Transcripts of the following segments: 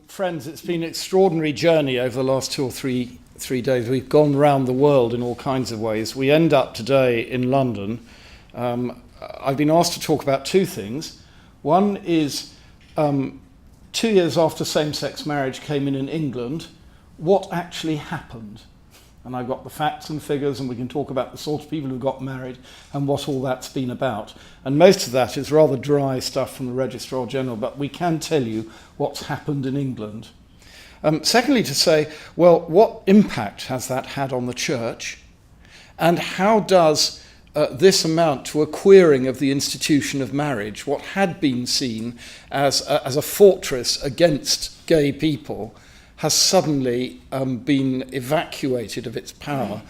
Friends, it's been an extraordinary journey over the last 2 or 3 days. We've gone around the world in all kinds of ways. We end up today in London. I've been asked to talk about two things. One is 2 years after same-sex marriage came in England, what actually happened? And I've got the facts and figures, and we can talk about the sort of people who got married and what all that's been about. And most of that is rather dry stuff from the Registrar General, but we can tell you what's happened in England. Secondly, to say, well, what impact has that had on the church? And how does this amount to a queering of the institution of marriage, what had been seen as a fortress against gay people, has suddenly been evacuated of its power,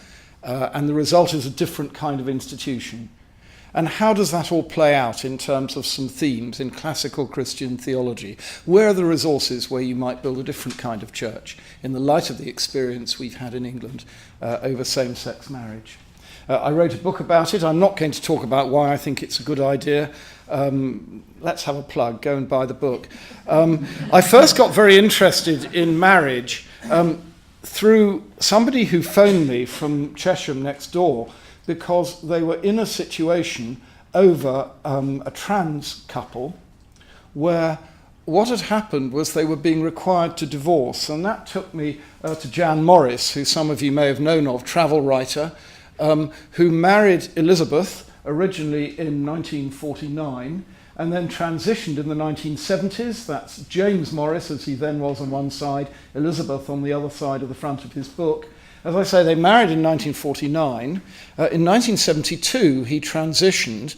and the result is a different kind of institution. And how does that all play out in terms of some themes in classical Christian theology? Where are the resources where you might build a different kind of church in the light of the experience we've had in England over same-sex marriage? I wrote a book about it. I'm not going to talk about why I think it's a good idea. Let's have a plug, go and buy the book. I first got very interested in marriage through somebody who phoned me from Chesham next door because they were in a situation over a trans couple where what had happened was they were being required to divorce. And that took me to Jan Morris, who some of you may have known of, travel writer, who married Elizabeth originally in 1949 and then transitioned in the 1970s. That's James Morris, as he then was on one side, Elizabeth on the other side of the front of his book. As I say, they married in 1949. In 1972, he transitioned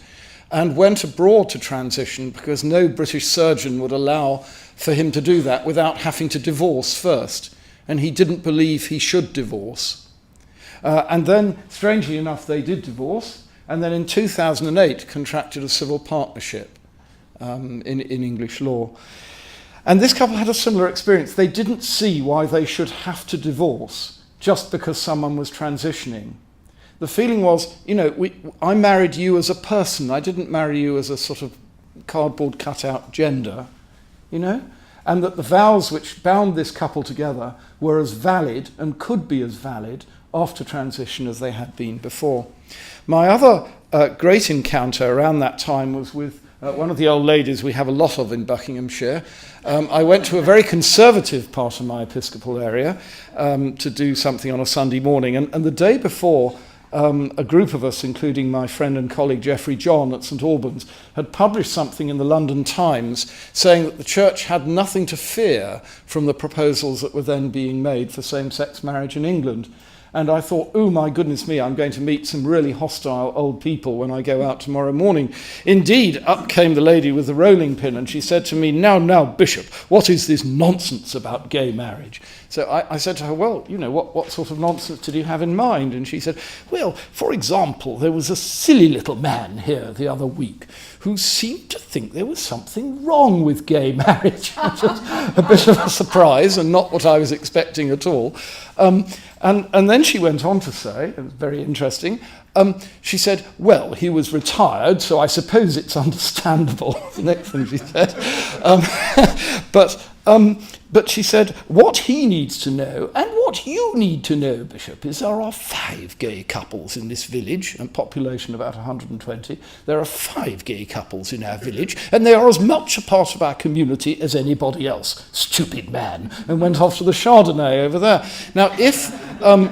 and went abroad to transition because no British surgeon would allow for him to do that without having to divorce first. And he didn't believe he should divorce. And then, strangely enough, they did divorce, and then in 2008 contracted a civil partnership in English law. And this couple had a similar experience. They didn't see why they should have to divorce just because someone was transitioning. The feeling was, I married you as a person. I didn't marry you as a sort of cardboard cutout gender, and that the vows which bound this couple together were as valid and could be as valid after transition as they had been before. My other great encounter around that time was with one of the old ladies we have a lot of in Buckinghamshire. I went to a very conservative part of my episcopal area to do something on a Sunday morning, and the day before, a group of us, including my friend and colleague Geoffrey John at St Albans, had published something in the London Times saying that the church had nothing to fear from the proposals that were then being made for same-sex marriage in England. And I thought, oh my goodness me, I'm going to meet some really hostile old people when I go out tomorrow morning. Indeed, up came the lady with the rolling pin and she said to me, now, Bishop, what is this nonsense about gay marriage? So I said to her, well, what sort of nonsense did you have in mind? And she said, well, for example, there was a silly little man here the other week who seemed to think there was something wrong with gay marriage, which was a bit of a surprise and not what I was expecting at all. And then she went on to say, it was very interesting, she said, well, he was retired, so I suppose it's understandable, the next thing she said. But she said, what he needs to know, and what you need to know, Bishop, is there are 5 gay couples in this village, and population about 120. There are 5 gay couples in our village, and they are as much a part of our community as anybody else. Stupid man. And went off to the Chardonnay over there. Now, if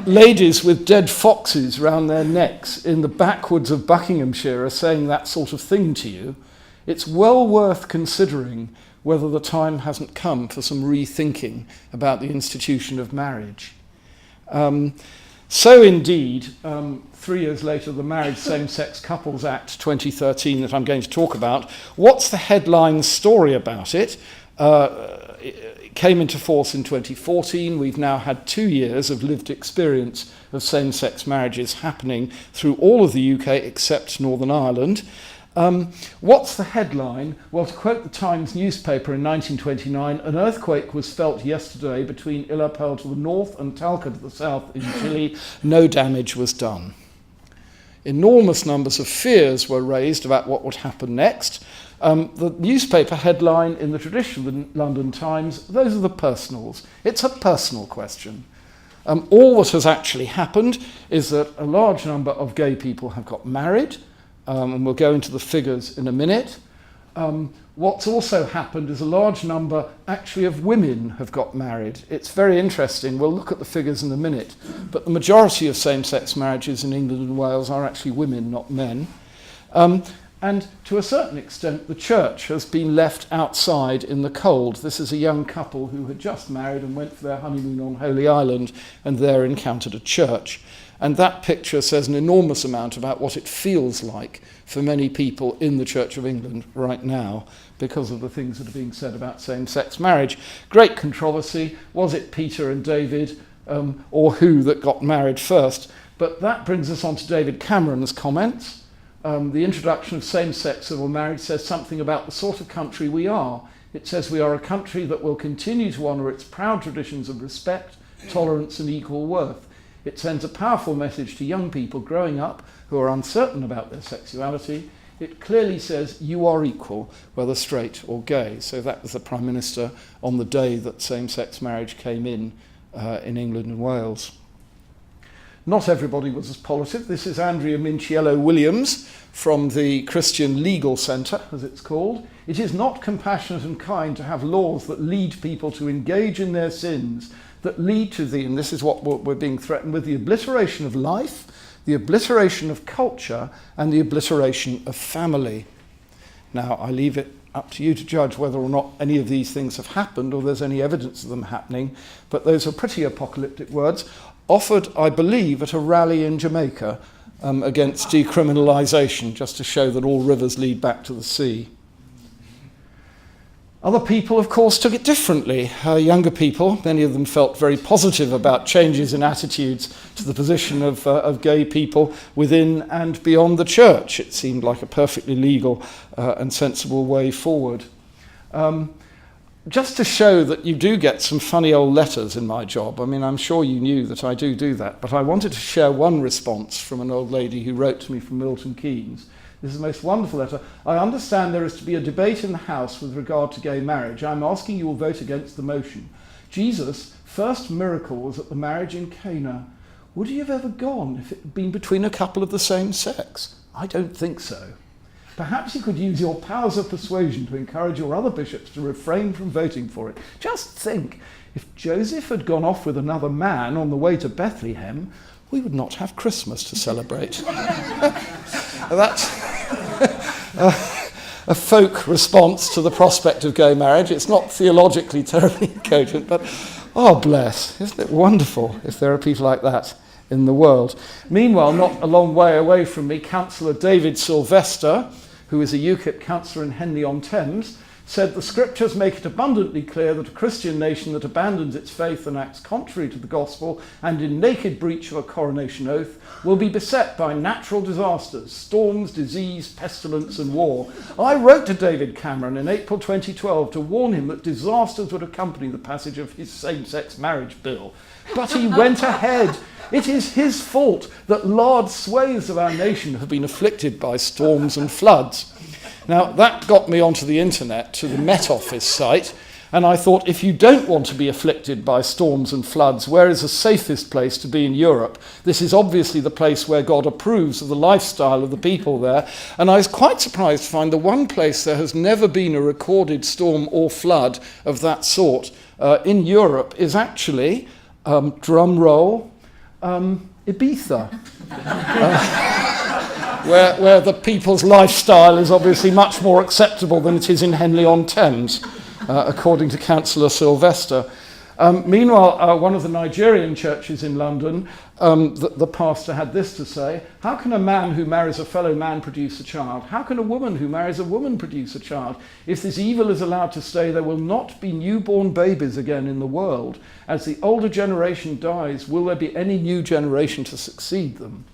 ladies with dead foxes round their necks in the backwoods of Buckinghamshire are saying that sort of thing to you, it's well worth considering whether the time hasn't come for some rethinking about the institution of marriage. So indeed, 3 years later, the Married Same-Sex Couples Act 2013 that I'm going to talk about, what's the headline story about it? It came into force in 2014. We've now had 2 years of lived experience of same-sex marriages happening through all of the UK except Northern Ireland. What's the headline? Well, to quote the Times newspaper in 1929, an earthquake was felt yesterday between Illapel to the north and Talca to the south in Chile. No damage was done. Enormous numbers of fears were raised about what would happen next. The newspaper headline in the tradition of the London Times, those are the personals. It's a personal question. All that has actually happened is that a large number of gay people have got married, and we'll go into the figures in a minute. What's also happened is a large number actually of women have got married. It's very interesting. We'll look at the figures in a minute. But the majority of same-sex marriages in England and Wales are actually women, not men. And to a certain extent, the church has been left outside in the cold. This is a young couple who had just married and went for their honeymoon on Holy Island and there encountered a church. And that picture says an enormous amount about what it feels like for many people in the Church of England right now because of the things that are being said about same-sex marriage. Great controversy. Was it Peter and David or who that got married first? But that brings us on to David Cameron's comments. The introduction of same-sex civil marriage says something about the sort of country we are. It says we are a country that will continue to honour its proud traditions of respect, tolerance and equal worth. It sends a powerful message to young people growing up who are uncertain about their sexuality. It clearly says you are equal, whether straight or gay. So that was the Prime Minister on the day that same-sex marriage came in England and Wales. Not everybody was as positive. This is Andrea Minciello-Williams from the Christian Legal Centre, as it's called. It is not compassionate and kind to have laws that lead people to engage in their sins, that lead to and this is what we're being threatened with, the obliteration of life, the obliteration of culture, and the obliteration of family. Now, I leave it up to you to judge whether or not any of these things have happened or there's any evidence of them happening, but those are pretty apocalyptic words, offered, I believe, at a rally in Jamaica against decriminalisation, just to show that all rivers lead back to the sea. Other people, of course, took it differently. Younger people, many of them felt very positive about changes in attitudes to the position of gay people within and beyond the church. It seemed like a perfectly legal and sensible way forward. Just to show that you do get some funny old letters in my job. I mean, I'm sure you knew that I do that, but I wanted to share one response from an old lady who wrote to me from Milton Keynes. This is the most wonderful letter. I understand there is to be a debate in the House with regard to gay marriage. I'm asking you will vote against the motion. Jesus' first miracle was at the marriage in Cana. Would he have ever gone if it had been between a couple of the same sex? I don't think so. Perhaps you could use your powers of persuasion to encourage your other bishops to refrain from voting for it. Just think, if Joseph had gone off with another man on the way to Bethlehem, we would not have Christmas to celebrate. That's a folk response to the prospect of gay marriage. It's not theologically terribly cogent, but oh bless, isn't it wonderful if there are people like that in the world. Meanwhile, not a long way away from me, Councillor David Sylvester, who is a UKIP councillor in Henley-on-Thames, said the scriptures make it abundantly clear that a Christian nation that abandons its faith and acts contrary to the gospel and in naked breach of a coronation oath will be beset by natural disasters, storms, disease, pestilence and war. I wrote to David Cameron in April 2012 to warn him that disasters would accompany the passage of his same-sex marriage bill. But he went ahead. It is his fault that large swathes of our nation have been afflicted by storms and floods. Now, that got me onto the internet, to the Met Office site, and I thought, if you don't want to be afflicted by storms and floods, where is the safest place to be in Europe? This is obviously the place where God approves of the lifestyle of the people there. And I was quite surprised to find the one place there has never been a recorded storm or flood of that sort in Europe is actually, drum roll, Ibiza. Where the people's lifestyle is obviously much more acceptable than it is in Henley-on-Thames, according to Councillor Sylvester. Meanwhile, one of the Nigerian churches in London, the pastor had this to say: how can a man who marries a fellow man produce a child? How can a woman who marries a woman produce a child? If this evil is allowed to stay, there will not be newborn babies again in the world. As the older generation dies, will there be any new generation to succeed them?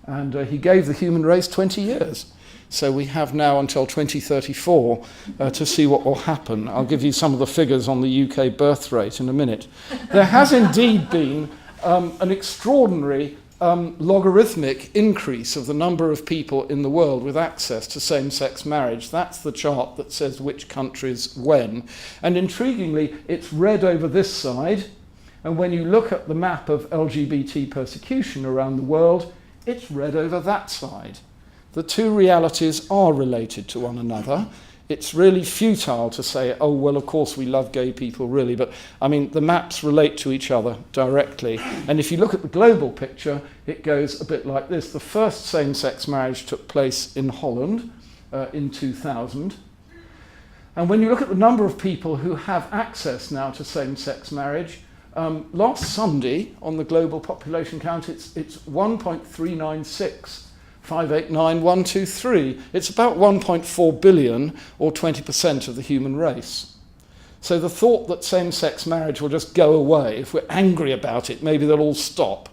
And he gave the human race 20 years. So we have now until 2034 to see what will happen. I'll give you some of the figures on the UK birth rate in a minute. There has indeed been an extraordinary logarithmic increase of the number of people in the world with access to same-sex marriage. That's the chart that says which countries when. And intriguingly, it's red over this side. And when you look at the map of LGBT persecution around the world, it's red over that side. The two realities are related to one another. It's really futile to say, oh, well, of course we love gay people, really. But, I mean, the maps relate to each other directly. And if you look at the global picture, it goes a bit like this. The first same-sex marriage took place in Holland in 2000. And when you look at the number of people who have access now to same-sex marriage, last Sunday on the global population count, it's 1.396. 589,123. It's about 1.4 billion, or 20% of the human race. So the thought that same-sex marriage will just go away, if we're angry about it, maybe they'll all stop.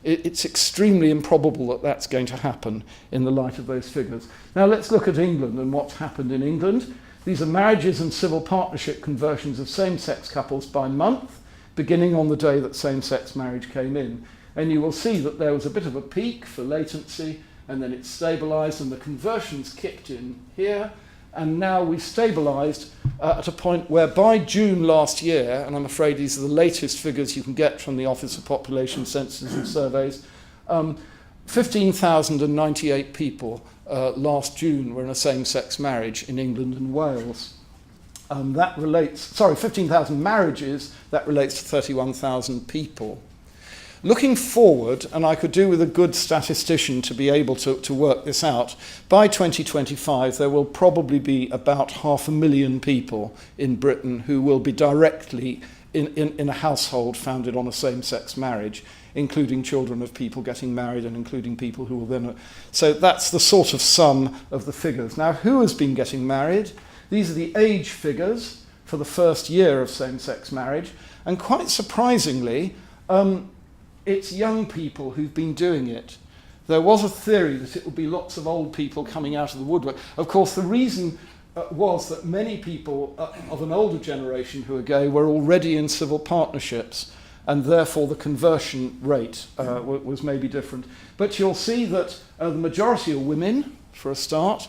It's extremely improbable that that's going to happen in the light of those figures. Now let's look at England and what's happened in England. These are marriages and civil partnership conversions of same-sex couples by month, beginning on the day that same-sex marriage came in. And you will see that there was a bit of a peak for latency, and then it stabilised and the conversions kicked in here, and now we've stabilised at a point where by June last year, and I'm afraid these are the latest figures you can get from the Office of Population Census and Surveys, 15,098 people last June were in a same-sex marriage in England and Wales. That relates, 15,000 marriages, that relates to 31,000 people. Looking forward, and I could do with a good statistician to be able to work this out, by 2025 there will probably be about 500,000 people in Britain who will be directly in a household founded on a same-sex marriage, including children of people getting married and including people who will then... So that's the sort of sum of the figures. Now, who has been getting married? These are the age figures for the first year of same-sex marriage, and quite surprisingly, it's young people who've been doing it. There was a theory that it would be lots of old people coming out of the woodwork. Of course, the reason was that many people of an older generation who are gay were already in civil partnerships, and therefore the conversion rate was maybe different. But you'll see that the majority are women, for a start.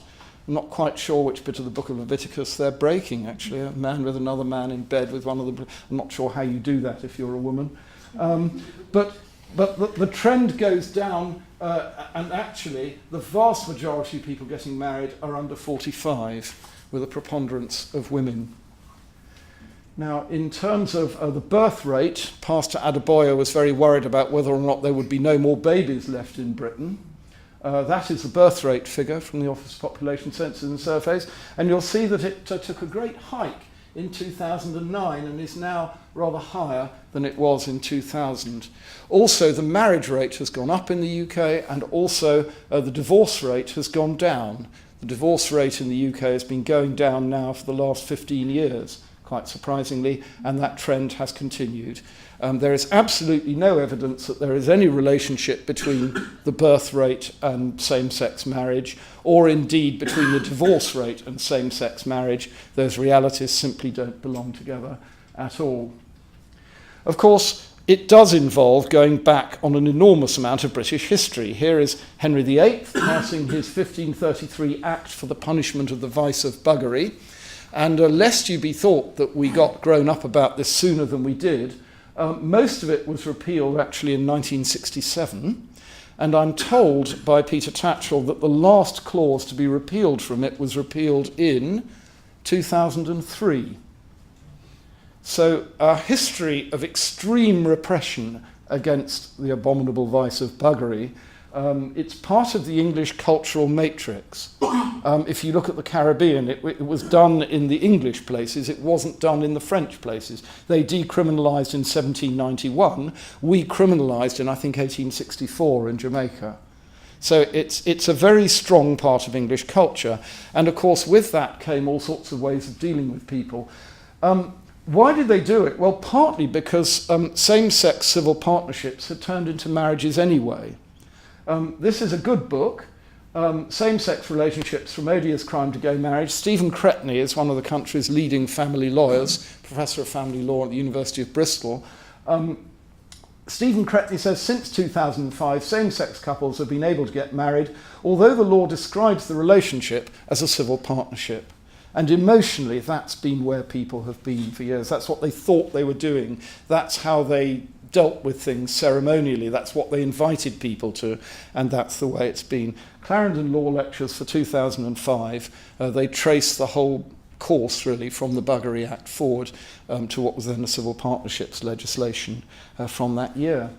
I'm not quite sure which bit of the book of Leviticus they're breaking, actually. A man with another man in bed with one of them. I'm not sure how you do that if you're a woman. But the trend goes down, and actually the vast majority of people getting married are under 45, with a preponderance of women. Now, in terms of the birth rate, Pastor Adebayo was very worried about whether or not there would be no more babies left in Britain. That is the birth rate figure from the Office of Population Census and Surveys, and you'll see that it took a great hike in 2009 and is now rather higher than it was in 2000. Also, the marriage rate has gone up in the UK, and also the divorce rate has gone down. The divorce rate in the UK has been going down now for the last 15 years, quite surprisingly, and that trend has continued. There is absolutely no evidence that there is any relationship between the birth rate and same-sex marriage, or indeed between the divorce rate and same-sex marriage. Those realities simply don't belong together at all. Of course, it does involve going back on an enormous amount of British history. Here is Henry VIII passing his 1533 Act for the Punishment of the Vice of Buggery. And lest you be thought that we got grown up about this sooner than we did, most of it was repealed actually in 1967. And I'm told by Peter Tatchell that the last clause to be repealed from it was repealed in 2003. So a history of extreme repression against the abominable vice of buggery. It's part of the English cultural matrix. If you look at the Caribbean, it was done in the English places, it wasn't done in the French places. They decriminalised in 1791, we criminalised in, I think, 1864 in Jamaica. So it's a very strong part of English culture. And of course, with that came all sorts of ways of dealing with people. Why did they do it? Well, partly because same-sex civil partnerships had turned into marriages anyway. This is a good book, Same-Sex Relationships from Odious Crime to Gay Marriage. Stephen Cretney is one of the country's leading family lawyers, professor of family law at the University of Bristol. Stephen Cretney says, since 2005, same-sex couples have been able to get married, although the law describes the relationship as a civil partnership. And emotionally, that's been where people have been for years. That's what they thought they were doing. That's how they dealt with things ceremonially. That's what they invited people to, and that's the way it's been. Clarendon Law Lectures for 2005, they trace the whole course really from the Buggery Act forward to what was then the civil partnerships legislation from that year.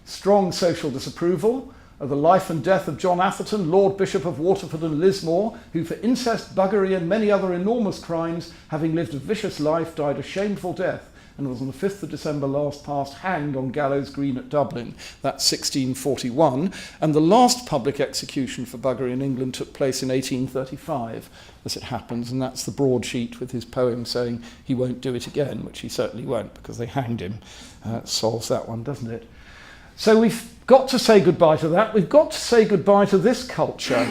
Strong social disapproval of the life and death of John Atherton, Lord Bishop of Waterford and Lismore, who for incest, buggery and many other enormous crimes, having lived a vicious life, died a shameful death and was on the 5th of December last past hanged on Gallows Green at Dublin. That's 1641. And the last public execution for buggery in England took place in 1835, as it happens, and that's the broadsheet with his poem saying he won't do it again, which he certainly won't because they hanged him. Solves that one, doesn't it? So we've got to say goodbye to that. We've got to say goodbye to this culture.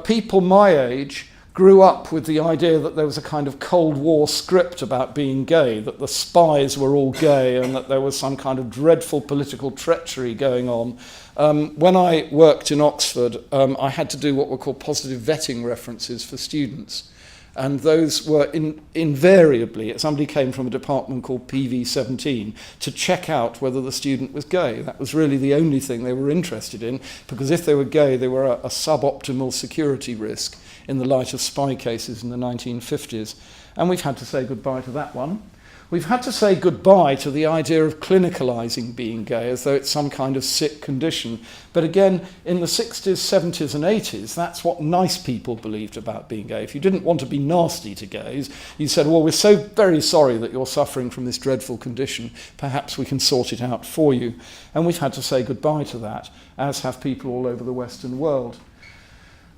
People my age grew up with the idea that there was a kind of Cold War script about being gay, that the spies were all gay and that there was some kind of dreadful political treachery going on. When I worked in Oxford, I had to do what were called positive vetting references for students. And those were invariably, somebody came from a department called PV17 to check out whether the student was gay. That was really the only thing they were interested in, because if they were gay, they were a suboptimal security risk in the light of spy cases in the 1950s. And we've had to say goodbye to that one. We've had to say goodbye to the idea of clinicalising being gay as though it's some kind of sick condition. But again, in the 60s, 70s and 80s, that's what nice people believed about being gay. If you didn't want to be nasty to gays, you said, well, we're so very sorry that you're suffering from this dreadful condition. Perhaps we can sort it out for you. And we've had to say goodbye to that, as have people all over the Western world.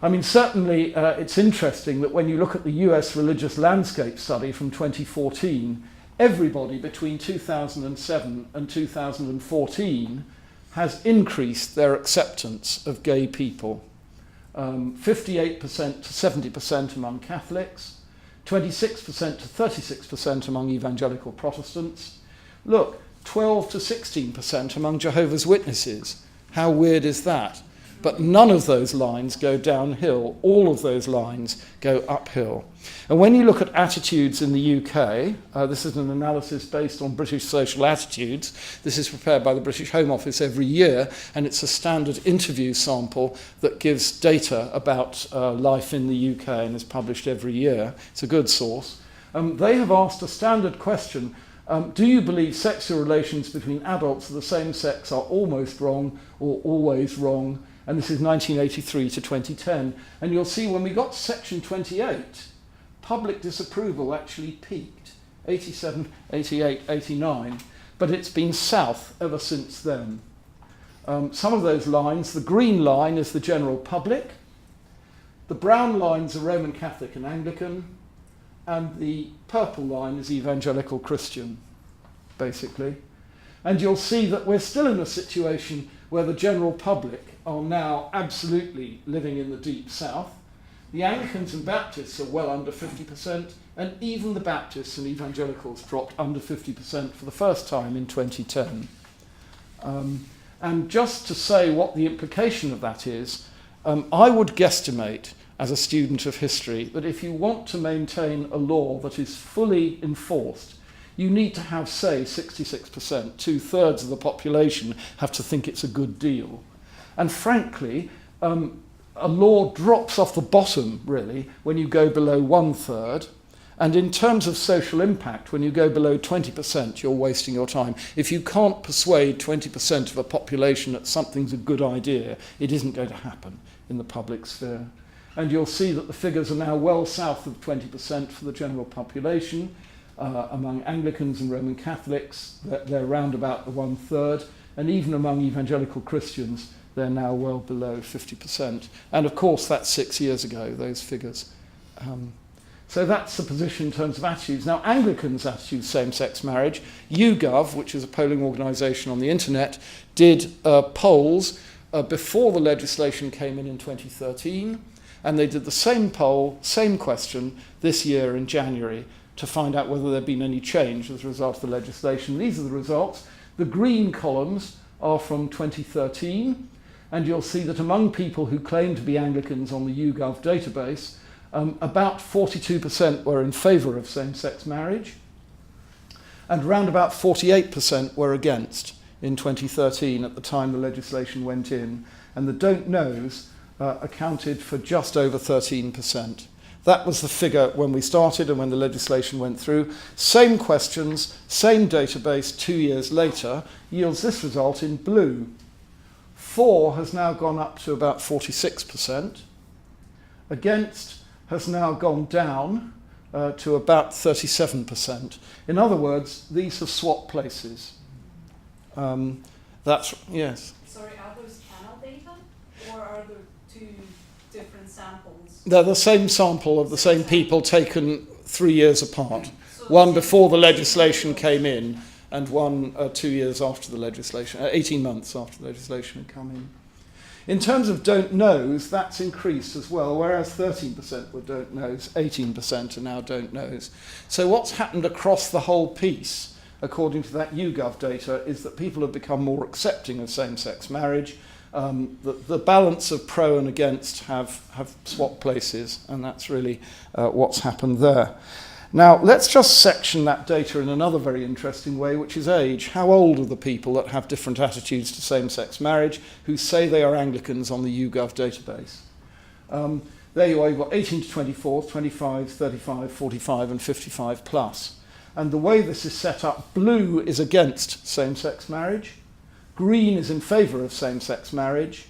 I mean, certainly it's interesting that when you look at the US religious landscape study from 2014, everybody between 2007 and 2014 has increased their acceptance of gay people. 58% to 70% among Catholics, 26% to 36% among evangelical Protestants. Look, 12 to 16% among Jehovah's Witnesses. How weird is that? But none of those lines go downhill. All of those lines go uphill. And when you look at attitudes in the UK, this is an analysis based on British social attitudes. This is prepared by the British Home Office every year, and it's a standard interview sample that gives data about life in the UK and is published every year. It's a good source. They have asked a standard question. Do you believe sexual relations between adults of the same sex are almost wrong or always wrong? And this is 1983 to 2010. And you'll see when we got to section 28, public disapproval actually peaked, 87, 88, 89, but it's been south ever since then. Some of those lines, the green line is the general public, the brown lines are Roman Catholic and Anglican, and the purple line is evangelical Christian, basically. And you'll see that we're still in a situation where the general public are now absolutely living in the deep south. The Anglicans and Baptists are well under 50%, and even the Baptists and evangelicals dropped under 50% for the first time in 2010. And just to say what the implication of that is, I would guesstimate as a student of history that if you want to maintain a law that is fully enforced, you need to have, say, 66%, 2/3 of the population have to think it's a good deal. And frankly, a law drops off the bottom, really, when you go below 1/3. And in terms of social impact, when you go below 20%, you're wasting your time. If you can't persuade 20% of a population that something's a good idea, it isn't going to happen in the public sphere. And you'll see that the figures are now well south of 20% for the general population. Among Anglicans and Roman Catholics, they're round about the 1/3, and even among evangelical Christians, they're now well below 50%. And of course, that's 6 years ago, those figures. So that's the position in terms of attitudes. Now, Anglicans' attitudes to same-sex marriage, YouGov, which is a polling organisation on the internet, did polls before the legislation came in 2013, and they did the same poll, same question, this year in January, to find out whether there'd been any change as a result of the legislation. These are the results. The green columns are from 2013, and you'll see that among people who claim to be Anglicans on the YouGov database, about 42% were in favour of same-sex marriage, and around about 48% were against in 2013 at the time the legislation went in, and the don't knows accounted for just over 13%. That was the figure when we started and when the legislation went through. Same questions, same database 2 years later yields this result in blue. For has now gone up to about 46%. Against has now gone down to about 37%. In other words, these have swapped places. That's, yes. Sorry, are those panel data or are there two different samples? They're the same sample of the same people taken 3 years apart. So one before the legislation came in and one 2 years after the legislation, 18 months after the legislation had come in. In terms of don't knows, that's increased as well, whereas 13% were don't knows, 18% are now don't knows. So what's happened across the whole piece, according to that YouGov data, is that people have become more accepting of same-sex marriage. The balance of pro and against have swapped places, and that's really what's happened there. Now, let's just section that data in another very interesting way, which is age. How old are the people that have different attitudes to same-sex marriage, who say they are Anglicans on the YouGov database? There you are, you've got 18 to 24, 25, 35, 45, and 55 plus. And the way this is set up, blue is against same-sex marriage, green is in favour of same-sex marriage,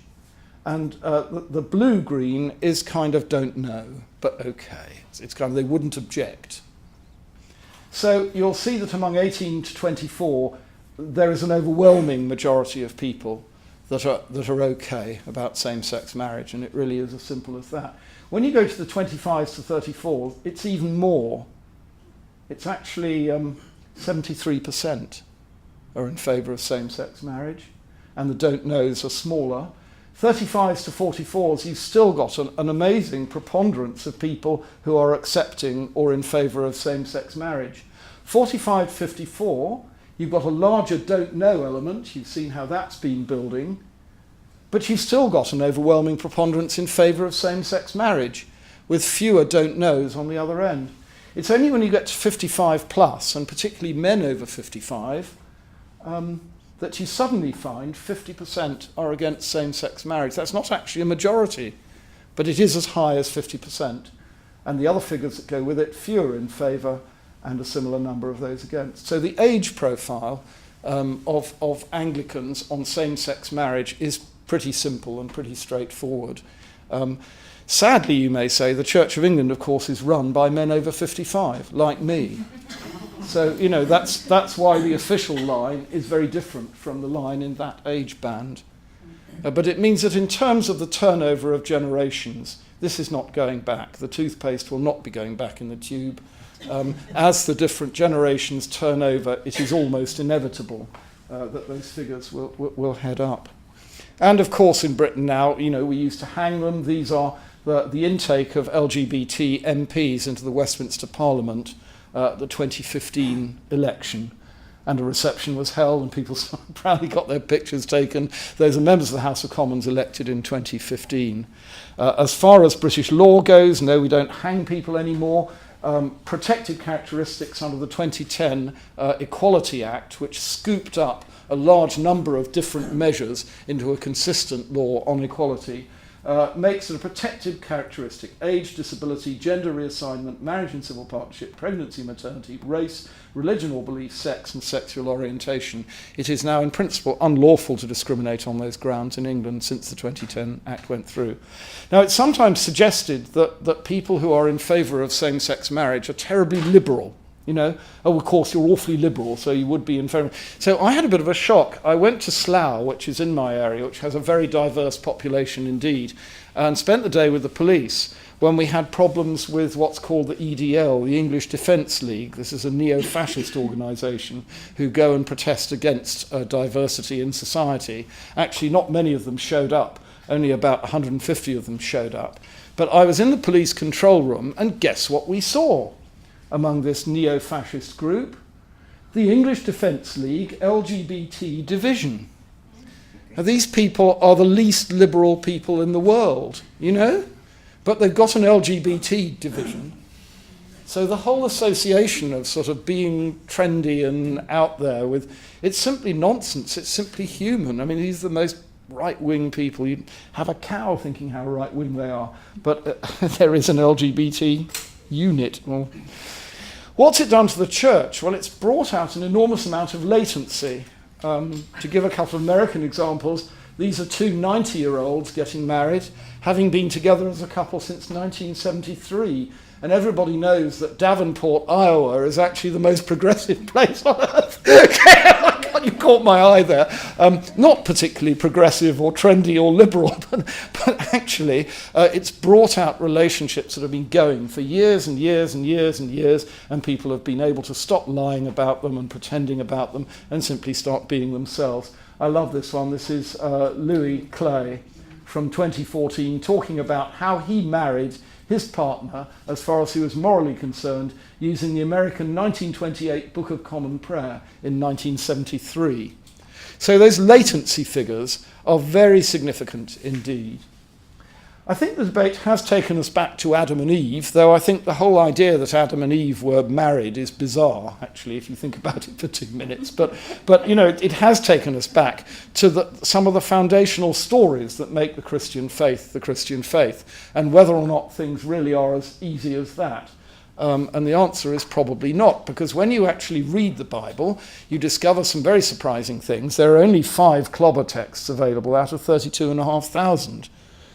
and the blue-green is kind of don't know, but okay. It's kind of they wouldn't object. So you'll see that among 18 to 24, there is an overwhelming majority of people that are okay about same-sex marriage, and it really is as simple as that. When you go to the 25s to 34s, it's even more. It's actually 73% are in favour of same-sex marriage, and the don't knows are smaller. 35s to 44s, you've still got an amazing preponderance of people who are accepting or in favour of same-sex marriage. 45 to 54, you've got a larger don't know element. You've seen how that's been building. But you've still got an overwhelming preponderance in favour of same-sex marriage, with fewer don't knows on the other end. It's only when you get to 55 plus, and particularly men over 55, that you suddenly find 50% are against same-sex marriage. That's not actually a majority, but it is as high as 50%. And the other figures that go with it, fewer in favour and a similar number of those against. So the age profile of Anglicans on same-sex marriage is pretty simple and pretty straightforward. Sadly, you may say, the Church of England, of course, is run by men over 55, like me. So, you know, that's why the official line is very different from the line in that age band. But it means that in terms of the turnover of generations, this is not going back. The toothpaste will not be going back in the tube. As the different generations turn over, it is almost inevitable that those figures will head up. And of course, in Britain now, you know, we used to hang them. These are the intake of LGBT MPs into the Westminster Parliament, the 2015 election. And a reception was held and people proudly got their pictures taken. Those are members of the House of Commons elected in 2015. As far as British law goes, no, we don't hang people anymore. Protected characteristics under the 2010 Equality Act, which scooped up a large number of different measures into a consistent law on equality, makes it a protected characteristic: age, disability, gender reassignment, marriage and civil partnership, pregnancy, maternity, race, religion or belief, sex and sexual orientation. It is now in principle unlawful to discriminate on those grounds in England since the 2010 Act went through. Now, it's sometimes suggested that people who are in favour of same-sex marriage are terribly liberal. You know, oh, of course, you're awfully liberal, so you would be in favour. So I had a bit of a shock. I went to Slough, which is in my area, which has a very diverse population indeed, and spent the day with the police when we had problems with what's called the EDL, the English Defence League. This is a neo-fascist organisation who go and protest against diversity in society. Actually, not many of them showed up. Only about 150 of them showed up. But I was in the police control room, and guess what we saw? Among this neo-fascist group, the English Defence League LGBT division. Now, these people are the least liberal people in the world, you know? But they've got an LGBT division. So the whole association of sort of being trendy and out there it's simply nonsense. It's simply human. I mean, these are the most right-wing people. You have a cow thinking how right-wing they are. But there is an LGBT unit. Well, what's it done to the church? Well, it's brought out an enormous amount of latency. To give a couple of American examples, these are two 90-year-olds getting married, having been together as a couple since 1973. And everybody knows that Davenport, Iowa, is actually the most progressive place on earth. You caught my eye there. Not particularly progressive or trendy or liberal, but actually it's brought out relationships that have been going for years and years and years and years, and people have been able to stop lying about them and pretending about them and simply start being themselves. I love this one. This is Louis Clay from 2014 talking about how he married his partner, as far as he was morally concerned, using the American 1928 Book of Common Prayer in 1973. So those latency figures are very significant indeed. I think the debate has taken us back to Adam and Eve, though I think the whole idea that Adam and Eve were married is bizarre, actually, if you think about it for 2 minutes. But you know, it has taken us back to some of the foundational stories that make the Christian faith, and whether or not things really are as easy as that. And the answer is probably not, because when you actually read the Bible, you discover some very surprising things. There are only 5 clobber texts available out of 32,500.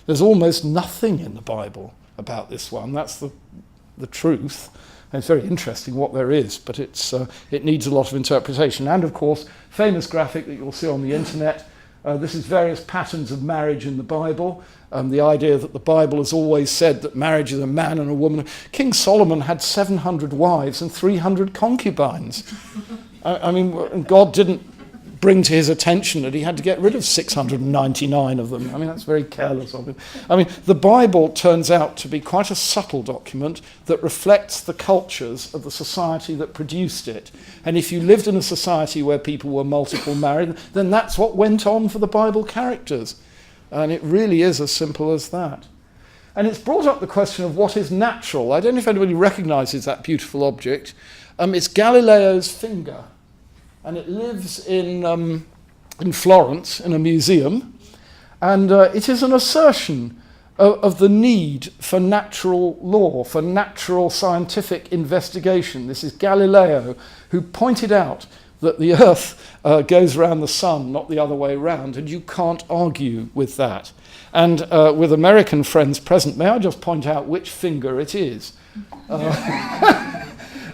There's almost nothing in the Bible about this one. That's the truth. And it's very interesting what there is, but it needs a lot of interpretation. And of course, famous graphic that you'll see on the internet. This is various patterns of marriage in the Bible. The idea that the Bible has always said that marriage is a man and a woman. King Solomon had 700 wives and 300 concubines. I mean, God didn't bring to his attention that he had to get rid of 699 of them. I mean, that's very careless of him. I mean, the Bible turns out to be quite a subtle document that reflects the cultures of the society that produced it. And if you lived in a society where people were multiple married, then that's what went on for the Bible characters. And it really is as simple as that. And it's brought up the question of what is natural. I don't know if anybody recognises that beautiful object. It's Galileo's finger. And it lives in Florence in a museum, and it is an assertion of the need for natural law, for natural scientific investigation. This is Galileo, who pointed out that the Earth goes around the sun, not the other way around, and you can't argue with that. And with American friends present, may I just point out which finger it is?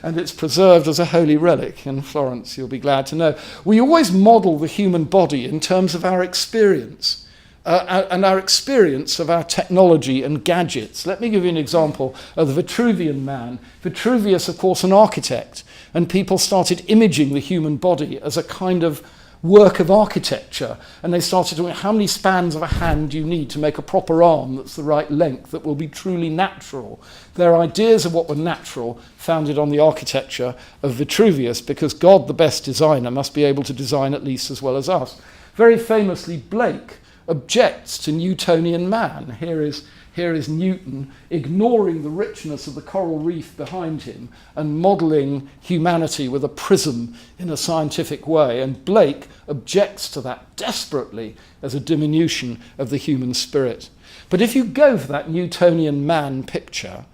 And it's preserved as a holy relic in Florence, you'll be glad to know. We always model the human body in terms of our experience, and our experience of our technology and gadgets. Let me give you an example of the Vitruvian Man. Vitruvius, of course, an architect, and people started imaging the human body as a kind of work of architecture, and they started to how many spans of a hand do you need to make a proper arm that's the right length, that will be truly natural. Their ideas of what were natural founded on the architecture of Vitruvius, because God, the best designer, must be able to design at least as well as us. Very famously, Blake objects to Newtonian man. Here is Newton ignoring the richness of the coral reef behind him and modelling humanity with a prism in a scientific way. And Blake objects to that desperately as a diminution of the human spirit. But if you go for that Newtonian man picture,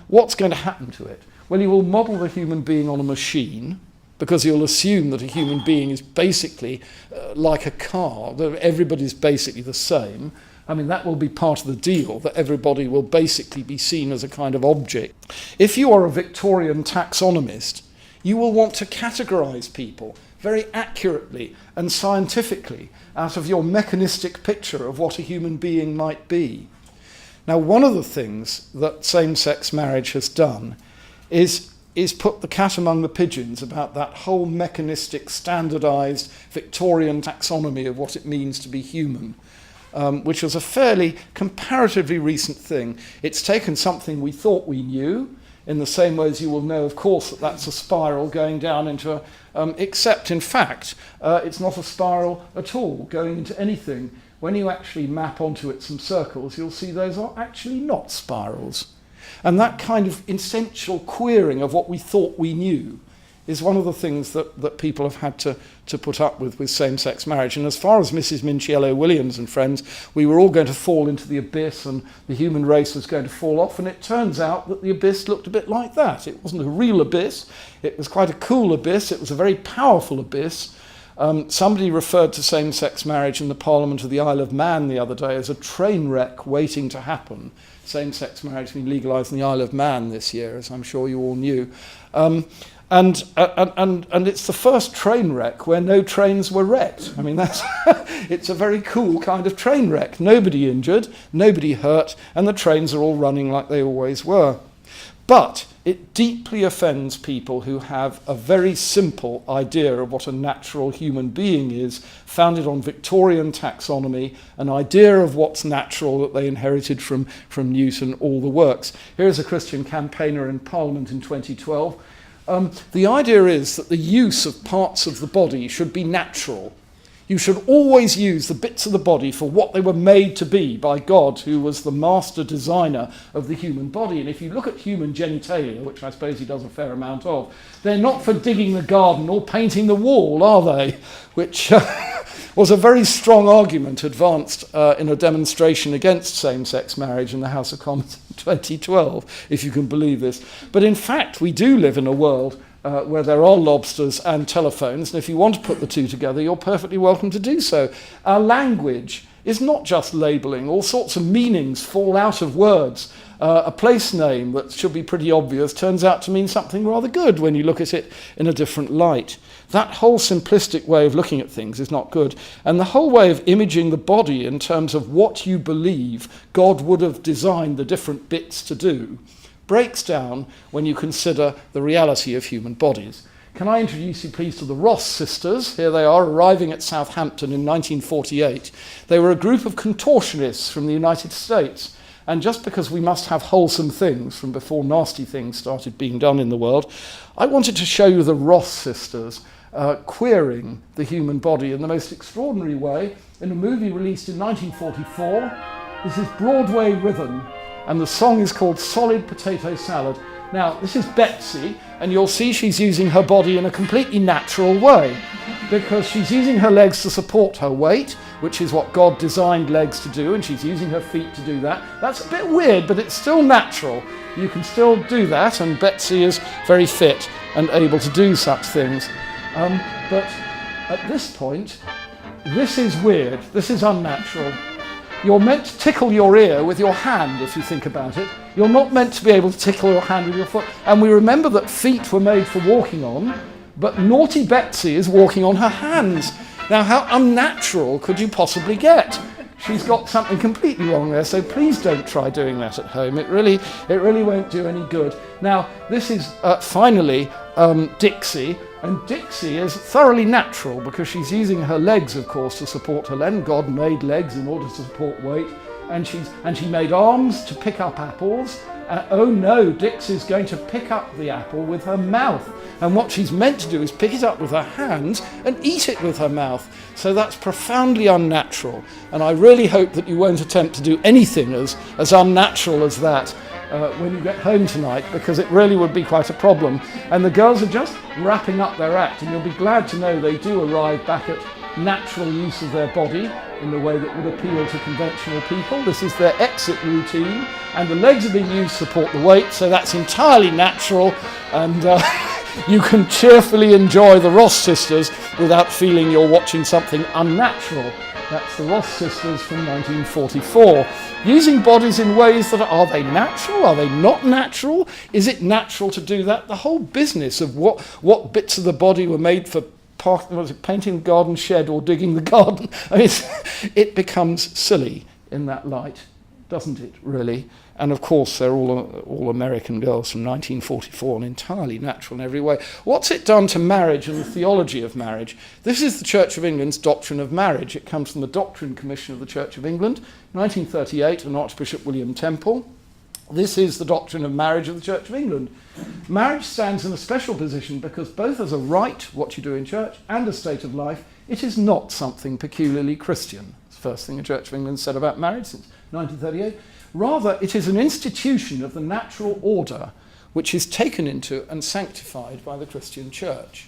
what's going to happen to it? Well, you will model the human being on a machine, because you'll assume that a human being is basically like a car, that everybody's basically the same. I mean, that will be part of the deal, that everybody will basically be seen as a kind of object. If you are a Victorian taxonomist, you will want to categorise people very accurately and scientifically out of your mechanistic picture of what a human being might be. Now, one of the things that same-sex marriage has done is put the cat among the pigeons about that whole mechanistic, standardised Victorian taxonomy of what it means to be human. Which was a fairly comparatively recent thing. It's taken something we thought we knew in the same way as you will know, of course, that that's a spiral going down into a, except in fact, it's not a spiral at all going into anything. When you actually map onto it some circles, you'll see those are actually not spirals. And that kind of essential queering of what we thought we knew is one of the things that people have had to put up with same-sex marriage. And as far as Mrs. Minciello Williams and friends, we were all going to fall into the abyss and the human race was going to fall off, and it turns out that the abyss looked a bit like that. It wasn't a real abyss, it was quite a cool abyss, it was a very powerful abyss. Somebody referred to same-sex marriage in the Parliament of the Isle of Man the other day as a train wreck waiting to happen. Same-sex marriage has been legalised in the Isle of Man this year, as I'm sure you all knew. And it's the first train wreck where no trains were wrecked. I mean, that's it's a very cool kind of train wreck. Nobody injured, nobody hurt, and the trains are all running like they always were. But it deeply offends people who have a very simple idea of what a natural human being is, founded on Victorian taxonomy, an idea of what's natural that they inherited from Newton, all the works. Here's a Christian campaigner in Parliament in 2012. The idea is that the use of parts of the body should be natural. You should always use the bits of the body for what they were made to be by God, who was the master designer of the human body. And if you look at human genitalia, which I suppose he does a fair amount of, they're not for digging the garden or painting the wall, are they? Which was a very strong argument advanced in a demonstration against same-sex marriage in the House of Commons in 2012, if you can believe this. But in fact, we do live in a world where there are lobsters and telephones, and if you want to put the two together, you're perfectly welcome to do so. Our language is not just labelling. All sorts of meanings fall out of words. A place name that should be pretty obvious turns out to mean something rather good when you look at it in a different light. That whole simplistic way of looking at things is not good. And the whole way of imaging the body in terms of what you believe God would have designed the different bits to do breaks down when you consider the reality of human bodies. Can I introduce you please to the Ross sisters? Here they are, arriving at Southampton in 1948. They were a group of contortionists from the United States. And just because we must have wholesome things from before nasty things started being done in the world, I wanted to show you the Ross sisters queering the human body in the most extraordinary way in a movie released in 1944. This is Broadway Rhythm, and the song is called Solid Potato Salad. Now, this is Betsy, and you'll see she's using her body in a completely natural way, because she's using her legs to support her weight, which is what God designed legs to do, and she's using her feet to do that. That's a bit weird, but it's still natural. You can still do that, and Betsy is very fit and able to do such things. But at this point, this is weird, this is unnatural. You're meant to tickle your ear with your hand, if you think about it. You're not meant to be able to tickle your hand with your foot. And we remember that feet were made for walking on, but naughty Betsy is walking on her hands. Now, how unnatural could you possibly get? She's got something completely wrong there, so please don't try doing that at home. It really won't do any good. Now, this is finally Dixie, and Dixie is thoroughly natural because she's using her legs, of course, to support her legs. God made legs in order to support weight, and she made arms to pick up apples. Oh no, Dixie's going to pick up the apple with her mouth, and what she's meant to do is pick it up with her hands and eat it with her mouth. So that's profoundly unnatural, and I really hope that you won't attempt to do anything as unnatural as that when you get home tonight, because it really would be quite a problem. And the girls are just wrapping up their act, and you'll be glad to know they do arrive back at natural use of their body in the way that would appeal to conventional people. This is their exit routine, and the legs are being used to support the weight, so that's entirely natural, and you can cheerfully enjoy the Ross sisters without feeling you're watching something unnatural. That's the Ross sisters from 1944. Using bodies in ways that are they natural? Are they not natural? Is it natural to do that? The whole business of what bits of the body were made for painting the garden shed or digging the garden. I mean, it becomes silly in that light, doesn't it, really? And of course, they're all American girls from 1944 and entirely natural in every way. What's it done to marriage and the theology of marriage? This is the Church of England's doctrine of marriage. It comes from the Doctrine Commission of the Church of England, 1938, and Archbishop William Temple. This is the doctrine of marriage of the Church of England. Marriage stands in a special position because both as a right, what you do in church, and a state of life, it is not something peculiarly Christian. It's the first thing the Church of England said about marriage since 1938. Rather, it is an institution of the natural order which is taken into and sanctified by the Christian Church.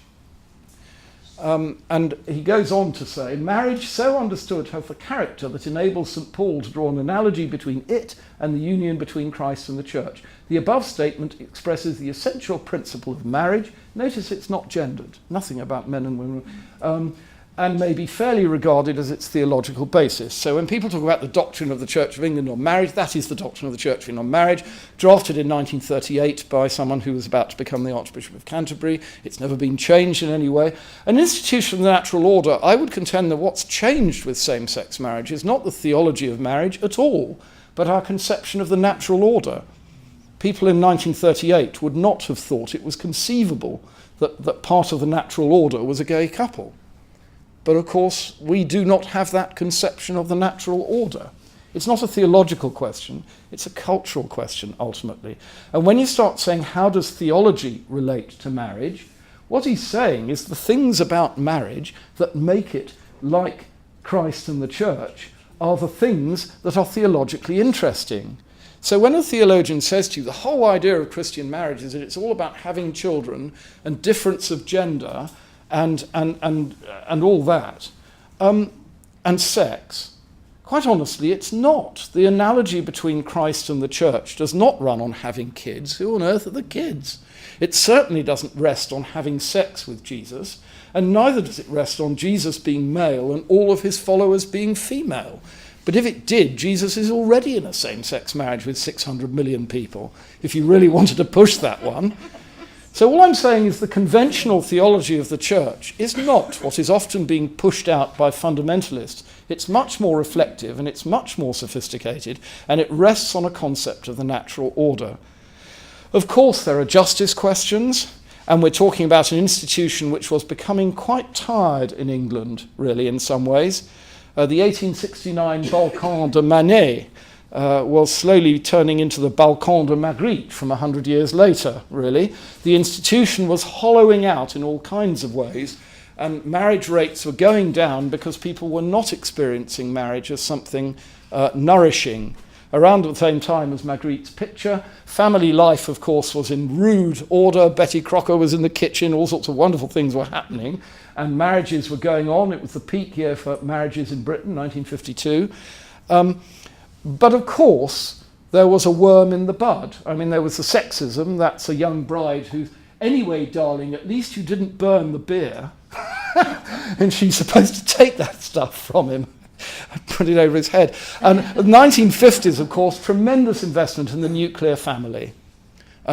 And he goes on to say, marriage so understood has a character that enables St. Paul to draw an analogy between it and the union between Christ and the Church. The above statement expresses the essential principle of marriage. Notice it's not gendered, nothing about men and women, and may be fairly regarded as its theological basis. So when people talk about the doctrine of the Church of England on marriage, that is the doctrine of the Church of England on marriage, drafted in 1938 by someone who was about to become the Archbishop of Canterbury. It's never been changed in any way. An institution of the natural order, I would contend that what's changed with same-sex marriage is not the theology of marriage at all, but our conception of the natural order. People in 1938 would not have thought it was conceivable that part of the natural order was a gay couple. But of course, we do not have that conception of the natural order. It's not a theological question, it's a cultural question, ultimately. And when you start saying, how does theology relate to marriage? What he's saying is the things about marriage that make it like Christ and the Church are the things that are theologically interesting. So when a theologian says to you, the whole idea of Christian marriage is that it's all about having children and difference of gender, and all that, and sex, quite honestly, it's not. The analogy between Christ and the Church does not run on having kids. Who on earth are the kids? It certainly doesn't rest on having sex with Jesus, and neither does it rest on Jesus being male and all of his followers being female. But if it did, Jesus is already in a same-sex marriage with 600 million people, if you really wanted to push that one. So all I'm saying is the conventional theology of the Church is not what is often being pushed out by fundamentalists. It's much more reflective and it's much more sophisticated, and it rests on a concept of the natural order. Of course, there are justice questions, and we're talking about an institution which was becoming quite tired in England, really, in some ways. The 1869 Balcon de Manet was slowly turning into the Balcon de Magritte from 100 years later, really. The institution was hollowing out in all kinds of ways, and marriage rates were going down because people were not experiencing marriage as something nourishing. Around the same time as Magritte's picture, family life, of course, was in rude order. Betty Crocker was in the kitchen, all sorts of wonderful things were happening, and marriages were going on. It was the peak year for marriages in Britain, 1952. But of course, there was a worm in the bud. I mean, there was the sexism. That's a young bride who, anyway, darling, at least you didn't burn the beer. And she's supposed to take that stuff from him and put it over his head. And the 1950s, of course, tremendous investment in the nuclear family.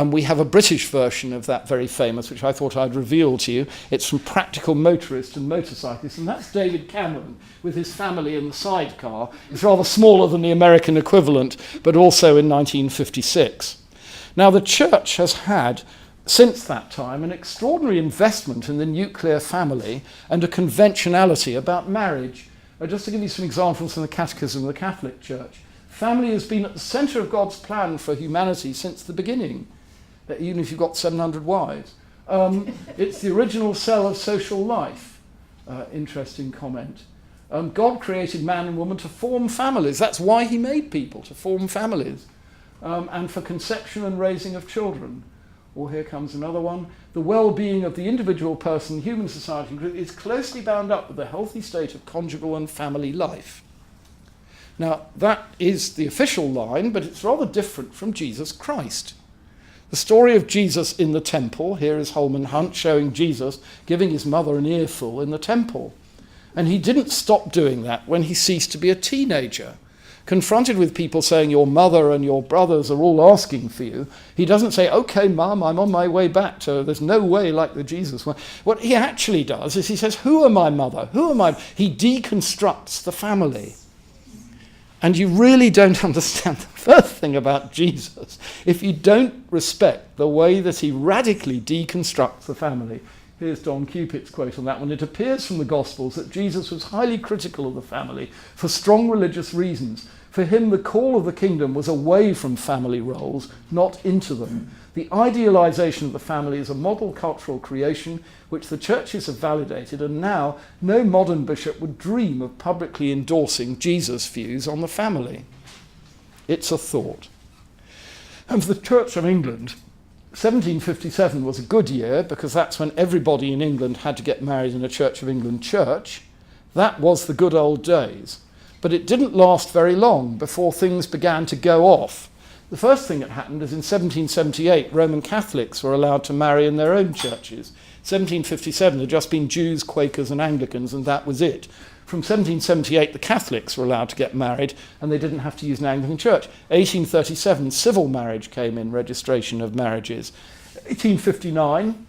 We have a British version of that very famous, which I thought I'd reveal to you. It's from Practical Motorist and Motorcyclist, and that's David Cameron with his family in the sidecar. It's rather smaller than the American equivalent, but also in 1956. Now, the Church has had, since that time, an extraordinary investment in the nuclear family and a conventionality about marriage. Just to give you some examples from the Catechism of the Catholic Church. Family has been at the centre of God's plan for humanity since the beginning, even if you've got 700 wives. It's the original cell of social life. Interesting comment. God created man and woman to form families. That's why he made people, to form families. And for conception and raising of children. Or here comes another one. The well-being of the individual person, human society, is closely bound up with the healthy state of conjugal and family life. Now, that is the official line, but it's rather different from Jesus Christ. The story of Jesus in the temple, here is Holman Hunt showing Jesus giving his mother an earful in the temple. And he didn't stop doing that when he ceased to be a teenager. Confronted with people saying your mother and your brothers are all asking for you, he doesn't say, okay, Mum, I'm on my way back to, there's no way like the Jesus one. What he actually does is he says, who are my mother? Who am I? He deconstructs the family. And you really don't understand the first thing about Jesus if you don't respect the way that he radically deconstructs the family. Here's Don Cupid's quote on that one. It appears from the Gospels that Jesus was highly critical of the family for strong religious reasons, For him, the call of the kingdom was away from family roles, not into them. The idealisation of the family is a model cultural creation which the churches have validated, and now no modern bishop would dream of publicly endorsing Jesus' views on the family. It's a thought. And for the Church of England, 1757 was a good year because that's when everybody in England had to get married in a Church of England church. That was the good old days. But it didn't last very long before things began to go off. The first thing that happened is in 1778, Roman Catholics were allowed to marry in their own churches. 1757, there had just been Jews, Quakers and Anglicans, and that was it. From 1778, the Catholics were allowed to get married, and they didn't have to use an Anglican church. 1837, civil marriage came in, registration of marriages. 1859,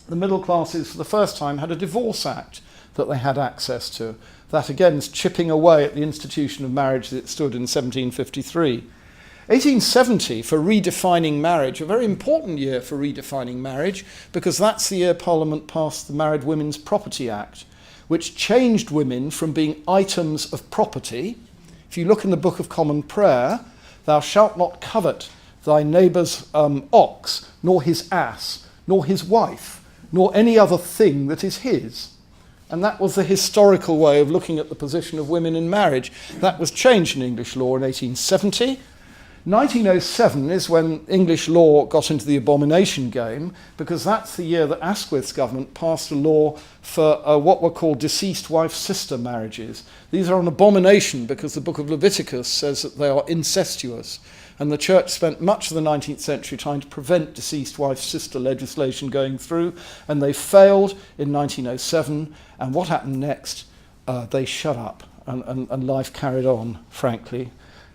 the middle classes for the first time had a Divorce Act that they had access to. That again is chipping away at the institution of marriage that it stood in 1753. 1870 for redefining marriage, a very important year for redefining marriage, because that's the year Parliament passed the Married Women's Property Act, which changed women from being items of property. If you look in the Book of Common Prayer, thou shalt not covet thy neighbour's ox, nor his ass, nor his wife, nor any other thing that is his. And that was the historical way of looking at the position of women in marriage. That was changed in English law in 1870. 1907 is when English law got into the abomination game, because that's the year that Asquith's government passed a law for what were called deceased wife-sister marriages. These are an abomination because the book of Leviticus says that they are incestuous. And the church spent much of the 19th century trying to prevent deceased wife-sister legislation going through, and they failed in 1907. And what happened next? They shut up, and life carried on, frankly.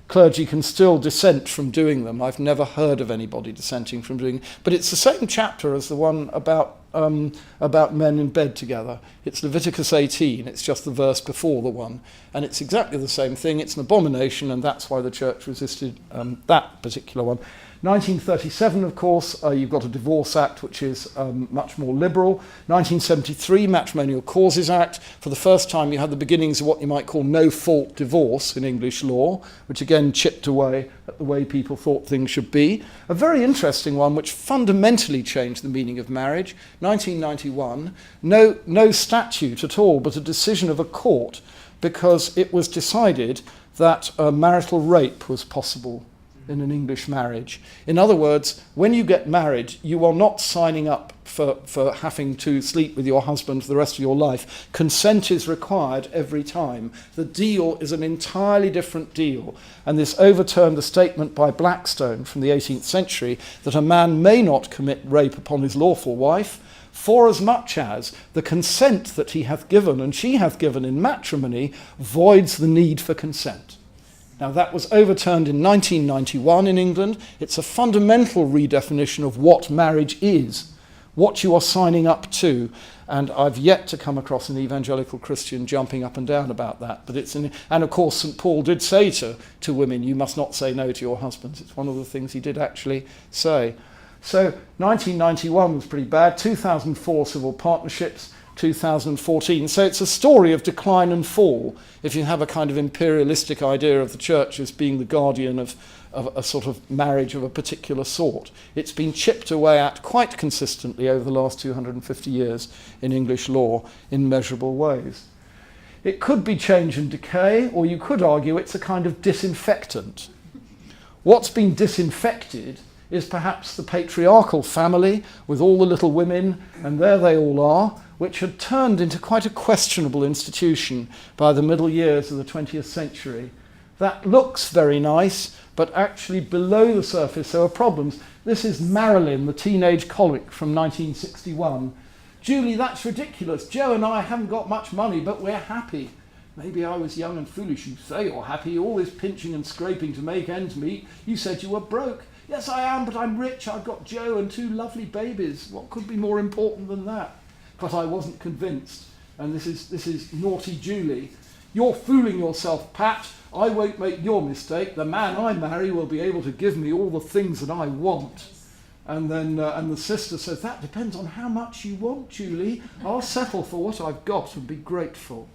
Clergy can still dissent from doing them. I've never heard of anybody dissenting from doing them. But it's the same chapter as the one about men in bed together. It's Leviticus 18. It's just the verse before the one. And it's exactly the same thing. It's an abomination, and that's why the church resisted that particular one. 1937, of course, you've got a Divorce Act, which is much more liberal. 1973, Matrimonial Causes Act. For the first time, you had the beginnings of what you might call no-fault divorce in English law, which again chipped away at the way people thought things should be. A very interesting one, which fundamentally changed the meaning of marriage. 1991, no statute at all, but a decision of a court, because it was decided that marital rape was possible in an English marriage. In other words, when you get married, you are not signing up for having to sleep with your husband for the rest of your life. Consent is required every time. The deal is an entirely different deal. And this overturned a statement by Blackstone from the 18th century that a man may not commit rape upon his lawful wife, for as much as the consent that he hath given and she hath given in matrimony voids the need for consent. Now, that was overturned in 1991 in England. It's a fundamental redefinition of what marriage is, what you are signing up to. And I've yet to come across an evangelical Christian jumping up and down about that. But and of course, St. Paul did say to women, you must not say no to your husbands. It's one of the things he did actually say. So 1991 was pretty bad. 2004, civil partnerships. 2014. So it's a story of decline and fall, if you have a kind of imperialistic idea of the church as being the guardian of a sort of marriage of a particular sort. It's been chipped away at quite consistently over the last 250 years in English law in measurable ways. It could be change and decay, or you could argue it's a kind of disinfectant. What's been disinfected is perhaps the patriarchal family with all the little women, and there they all are, which had turned into quite a questionable institution by the middle years of the 20th century. That looks very nice, but actually below the surface there are problems. This is Marilyn, the teenage colic from 1961. Julie, that's ridiculous. Joe and I haven't got much money, but we're happy. Maybe I was young and foolish. You say you're happy, all this pinching and scraping to make ends meet. You said you were broke. Yes, I am, but I'm rich. I've got Joe and 2 lovely babies. What could be more important than that? But I wasn't convinced. And this is naughty Julie. You're fooling yourself, Pat. I won't make your mistake. The man I marry will be able to give me all the things that I want. And then and the sister says, that depends on how much you want, Julie. I'll settle for what I've got and be grateful.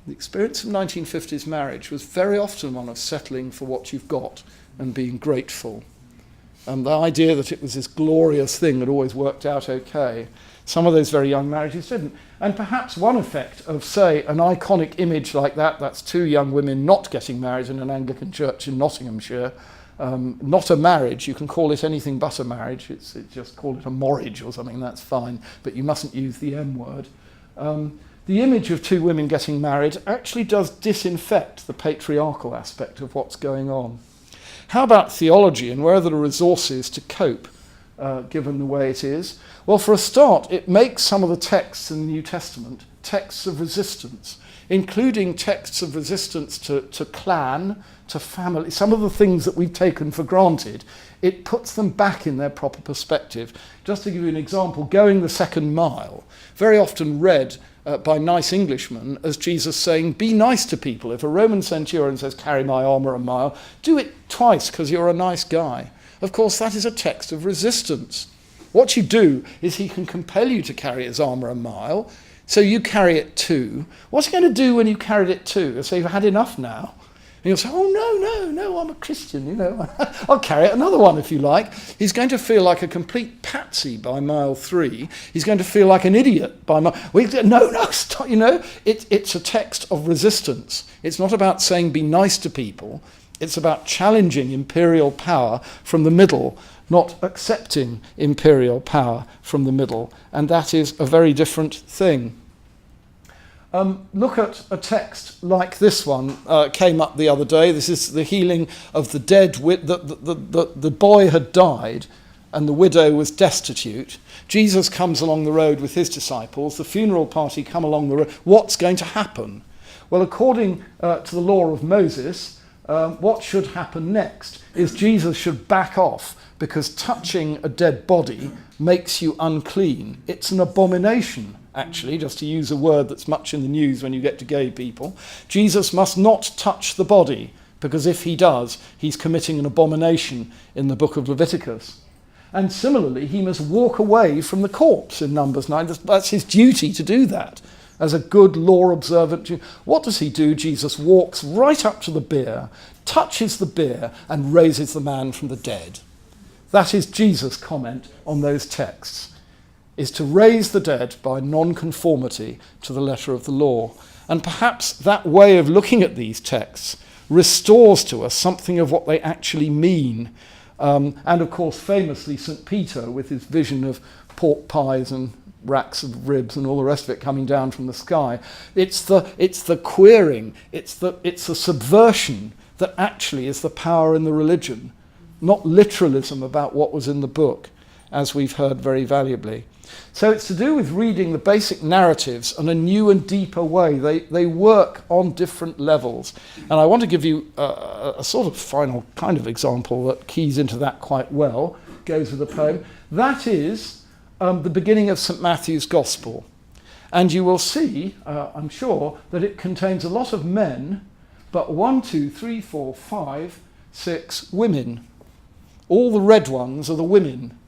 The experience of 1950s marriage was very often one of settling for what you've got and being grateful. And the idea that it was this glorious thing that always worked out okay. Some of those very young marriages didn't. And perhaps one effect of, say, an iconic image like that, that's two young women not getting married in an Anglican church in Nottinghamshire, not a marriage, you can call it anything but a marriage, it's just call it a mortgage or something, that's fine, but you mustn't use the M word. The image of two women getting married actually does disinfect the patriarchal aspect of what's going on. How about theology, and where are the resources to cope, given the way it is? Well, for a start, it makes some of the texts in the New Testament texts of resistance, including texts of resistance to clan, to family, some of the things that we've taken for granted. It puts them back in their proper perspective. Just to give you an example, going the second mile, very often read by nice Englishmen as Jesus saying, be nice to people. If a Roman centurion says, carry my armour a mile, do it twice because you're a nice guy. Of course, that is a text of resistance. What you do is he can compel you to carry his armour a mile, so you carry it too. What's he going to do when you carried it too? He'll say, you've had enough now. And you'll say, oh, no, I'm a Christian, you know. I'll carry it another one if you like. He's going to feel like a complete patsy by mile 3. He's going to feel like an idiot by mile... No, stop, you know. It's a text of resistance. It's not about saying be nice to people. It's about challenging imperial power from the middle, not accepting imperial power from the middle. And that is a very different thing. Look at a text like this one, came up the other day. This is the healing of the dead. The boy had died and the widow was destitute. Jesus comes along the road with his disciples. The funeral party come along the road. What's going to happen? Well, according to the law of Moses, what should happen next is Jesus should back off, because touching a dead body makes you unclean. It's an abomination, actually, just to use a word that's much in the news when you get to gay people. Jesus must not touch the body, because if he does, he's committing an abomination in the book of Leviticus. And similarly, he must walk away from the corpse in Numbers 9. That's his duty to do that, as a good law-observant Jew. What does he do? Jesus walks right up to the bier, touches the bier, and raises the man from the dead. That is Jesus' comment on those texts, is to raise the dead by non-conformity to the letter of the law. And perhaps that way of looking at these texts restores to us something of what they actually mean. And of course, famously, St. Peter, with his vision of pork pies and racks of ribs and all the rest of it coming down from the sky. It's the queering, it's the subversion that actually is the power in the religion, not literalism about what was in the book, as we've heard very valuably. So it's to do with reading the basic narratives in a new and deeper way. They work on different levels. And I want to give you a sort of final kind of example that keys into that quite well, goes with the poem. That is the beginning of St. Matthew's Gospel. And you will see, I'm sure, that it contains a lot of men, but 1, 2, 3, 4, 5, 6 women. All the red ones are the women,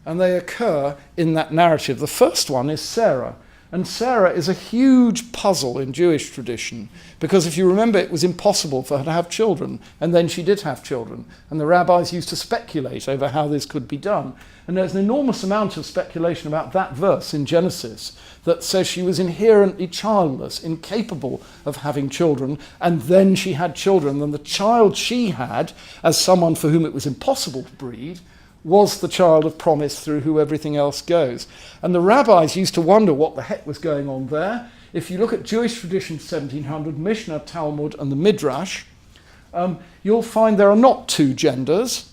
and they occur in that narrative. The first one is Sarah, and Sarah is a huge puzzle in Jewish tradition, because if you remember, it was impossible for her to have children, and then she did have children, and the rabbis used to speculate over how this could be done. And there's an enormous amount of speculation about that verse in Genesis that says she was inherently childless, incapable of having children, and then she had children, and the child she had, as someone for whom it was impossible to breed, was the child of promise through who everything else goes. And the rabbis used to wonder what the heck was going on there. If you look at Jewish tradition 1700, Mishnah, Talmud, and the Midrash, you'll find there are not two genders.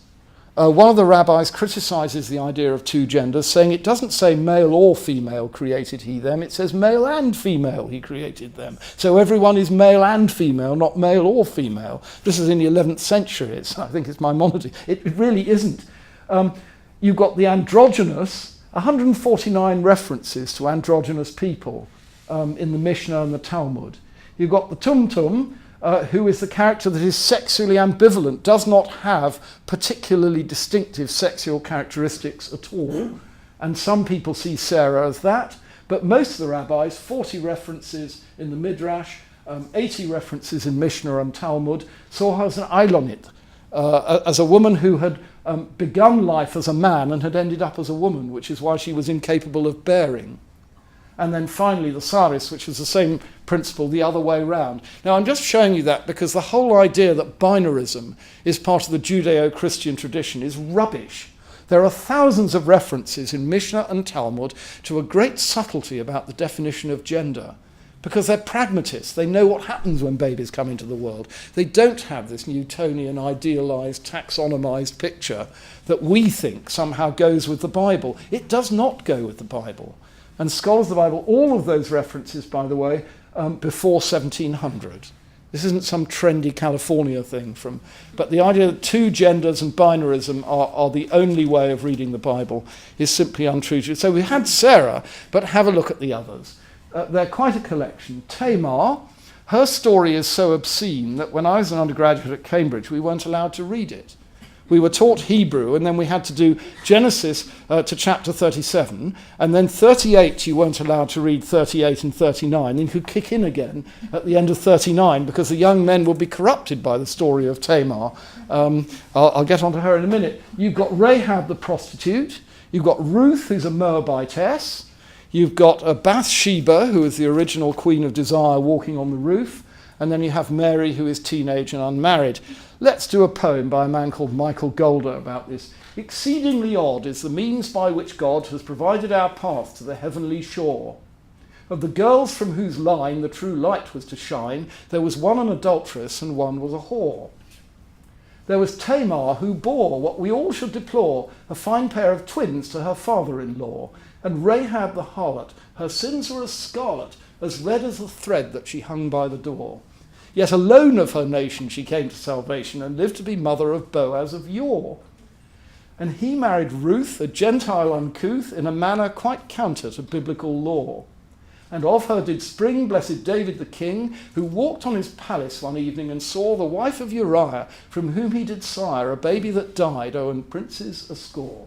One of the rabbis criticizes the idea of two genders, saying it doesn't say male or female created he them, it says male and female he created them. So everyone is male and female, not male or female. This is in the 11th century. I think it's Maimonides. It really isn't. You've got the androgynous, 149 references to androgynous people in the Mishnah and the Talmud. You've got the tumtum, who is the character that is sexually ambivalent, does not have particularly distinctive sexual characteristics at all, and some people see Sarah as that, but most of the rabbis, 40 references in the Midrash, 80 references in Mishnah and Talmud, saw her as an Eilonit, as a woman who had begun life as a man and had ended up as a woman, which is why she was incapable of bearing. And then finally the Saris, which is the same principle the other way round. Now I'm just showing you that because the whole idea that binarism is part of the Judeo-Christian tradition is rubbish. There are thousands of references in Mishnah and Talmud to a great subtlety about the definition of gender, because they're pragmatists. They know what happens when babies come into the world. They don't have this Newtonian, idealized, taxonomized picture that we think somehow goes with the Bible. It does not go with the Bible. And scholars of the Bible, all of those references, by the way, before 1700. This isn't some trendy California thing but the idea that two genders and binarism are the only way of reading the Bible is simply untrue. So we had Sarah, but have a look at the others. They're quite a collection. Tamar, her story is so obscene that when I was an undergraduate at Cambridge, we weren't allowed to read it. We were taught Hebrew, and then we had to do Genesis to chapter 37, and then 38 you weren't allowed to read 38 and 39, and you could kick in again at the end of 39 because the young men would be corrupted by the story of Tamar. I'll get onto her in a minute. You've got Rahab the prostitute, you've got Ruth, who's a Moabitess, you've got Bathsheba, who is the original Queen of Desire walking on the roof, and then you have Mary, who is teenage and unmarried. Let's do a poem by a man called Michael Golder about this. Exceedingly odd is the means by which God has provided our path to the heavenly shore. Of the girls from whose line the true light was to shine, there was one an adulteress and one was a whore. There was Tamar, who bore what we all should deplore, a fine pair of twins to her father-in-law, and Rahab the harlot, her sins were as scarlet, as red as the thread that she hung by the door. Yet alone of her nation she came to salvation, and lived to be mother of Boaz of yore. And he married Ruth, a Gentile uncouth, in a manner quite counter to biblical law. And of her did spring blessed David the king, who walked on his palace one evening and saw the wife of Uriah, from whom he did sire a baby that died, and princes a score.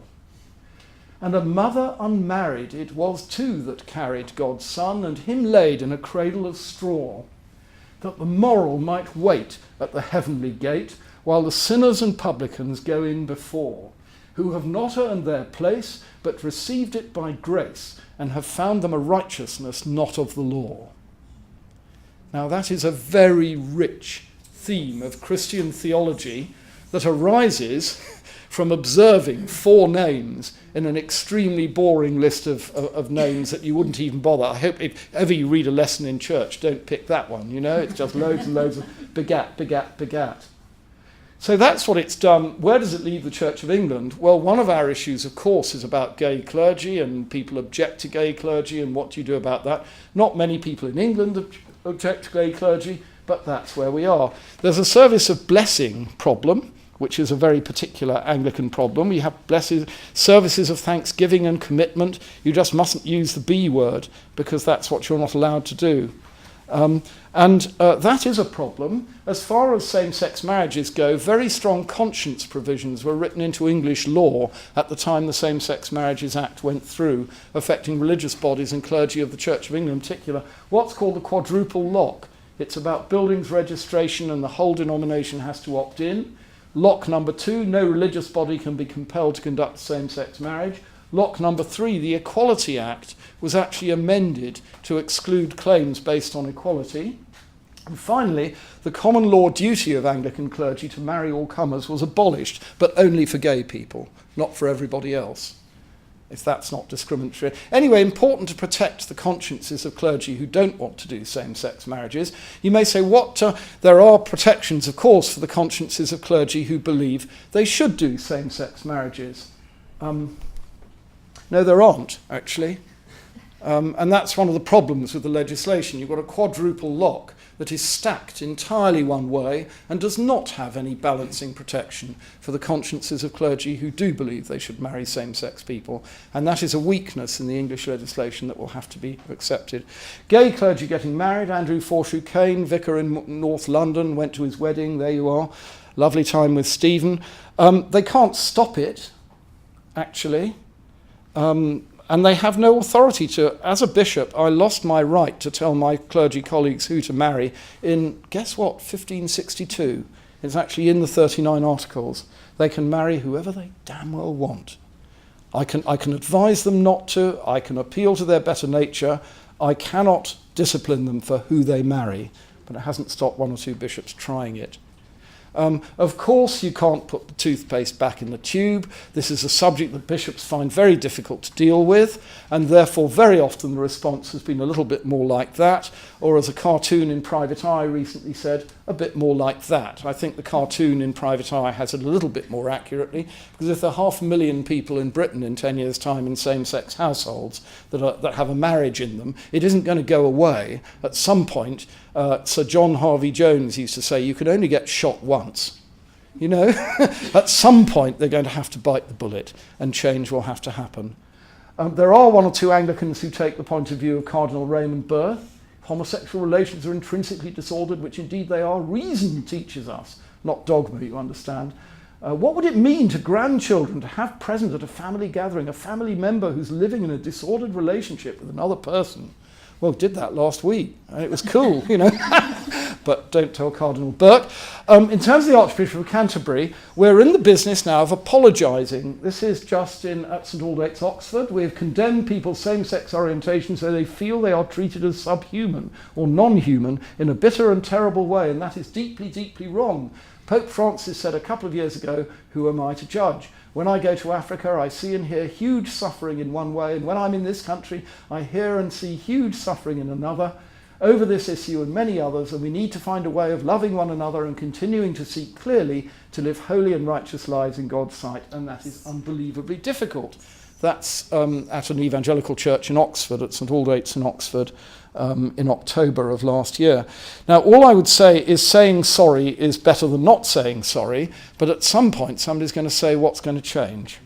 And a mother unmarried it was too that carried God's son, and him laid in a cradle of straw, that the moral might wait at the heavenly gate, while the sinners and publicans go in before, who have not earned their place, but received it by grace, and have found them a righteousness not of the law. Now that is a very rich theme of Christian theology that arises from observing 4 names in an extremely boring list of names that you wouldn't even bother. I hope if ever you read a lesson in church, don't pick that one, you know, it's just loads and loads of begat, begat, begat. So that's what it's done. Where does it leave the Church of England? Well, one of our issues, of course, is about gay clergy, and people object to gay clergy, and what do you do about that? Not many people in England object to gay clergy, but that's where we are. There's a service of blessing problem, which is a very particular Anglican problem. We have services of thanksgiving and commitment. You just mustn't use the B word, because that's what you're not allowed to do. That is a problem. As far as same-sex marriages go, very strong conscience provisions were written into English law at the time the Same-Sex Marriages Act went through, affecting religious bodies and clergy of the Church of England in particular. What's called the quadruple lock. It's about buildings registration, and the whole denomination has to opt in. Lock number 2, no religious body can be compelled to conduct same-sex marriage. Lock number 3, the Equality Act was actually amended to exclude claims based on equality. And finally, the common law duty of Anglican clergy to marry all comers was abolished, but only for gay people, not for everybody else, if that's not discriminatory. Anyway, important to protect the consciences of clergy who don't want to do same-sex marriages. You may say, there are protections, of course, for the consciences of clergy who believe they should do same-sex marriages. No, there aren't, actually. And that's one of the problems with the legislation. You've got a quadruple lock that is stacked entirely one way and does not have any balancing protection for the consciences of clergy who do believe they should marry same-sex people. And that is a weakness in the English legislation that will have to be accepted. Gay clergy getting married. Andrew Forshaw Kane, vicar in North London, went to his wedding. There you are. Lovely time with Stephen. They can't stop it, actually. And they have no authority to. As a bishop, I lost my right to tell my clergy colleagues who to marry in, guess what, 1562. It's actually in the 39 Articles. They can marry whoever they damn well want. I can advise them not to. I can appeal to their better nature. I cannot discipline them for who they marry. But it hasn't stopped one or two bishops trying it. Of course, you can't put the toothpaste back in the tube. This is a subject that bishops find very difficult to deal with, and therefore very often the response has been a little bit more like that, or as a cartoon in Private Eye recently said, a bit more like that. I think the cartoon in Private Eye has it a little bit more accurately, because if there are 500,000 people in Britain in 10 years' time in same-sex households that have a marriage in them, it isn't going to go away. At some point, Sir John Harvey Jones used to say, you can only get shot once. You know, at some point they're going to have to bite the bullet and change will have to happen. There are one or two Anglicans who take the point of view of Cardinal Raymond Burr. Homosexual relations are intrinsically disordered, which indeed they are. Reason teaches us, not dogma, you understand. What would it mean to grandchildren to have present at a family gathering a family member who's living in a disordered relationship with another person? Well, did that last week, and it was cool, you know. But don't tell Cardinal Burke. In terms of the Archbishop of Canterbury, we're in the business now of apologising. This is just at St Aldate's, Oxford. We've condemned people's same-sex orientation so they feel they are treated as subhuman or non-human in a bitter and terrible way, and that is deeply, deeply wrong. Pope Francis said a couple of years ago, who am I to judge? When I go to Africa, I see and hear huge suffering in one way, and when I'm in this country, I hear and see huge suffering in another. Over this issue and many others, and we need to find a way of loving one another and continuing to seek clearly to live holy and righteous lives in God's sight, and that is unbelievably difficult. That's at an evangelical church in Oxford, at St Aldate's in Oxford, in October of last year. Now, all I would say is saying sorry is better than not saying sorry, but at some point somebody's going to say what's going to change.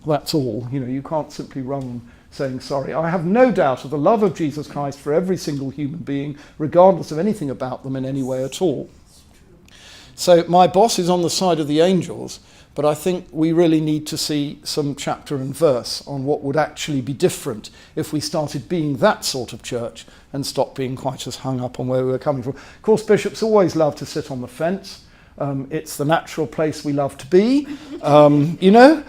That's all. You know, you can't simply run on saying sorry. I have no doubt of the love of Jesus Christ for every single human being, regardless of anything about them in any way at all. So my boss is on the side of the angels, but I think we really need to see some chapter and verse on what would actually be different if we started being that sort of church and stopped being quite as hung up on where we were coming from. Of course, bishops always love to sit on the fence. It's the natural place we love to be, you know,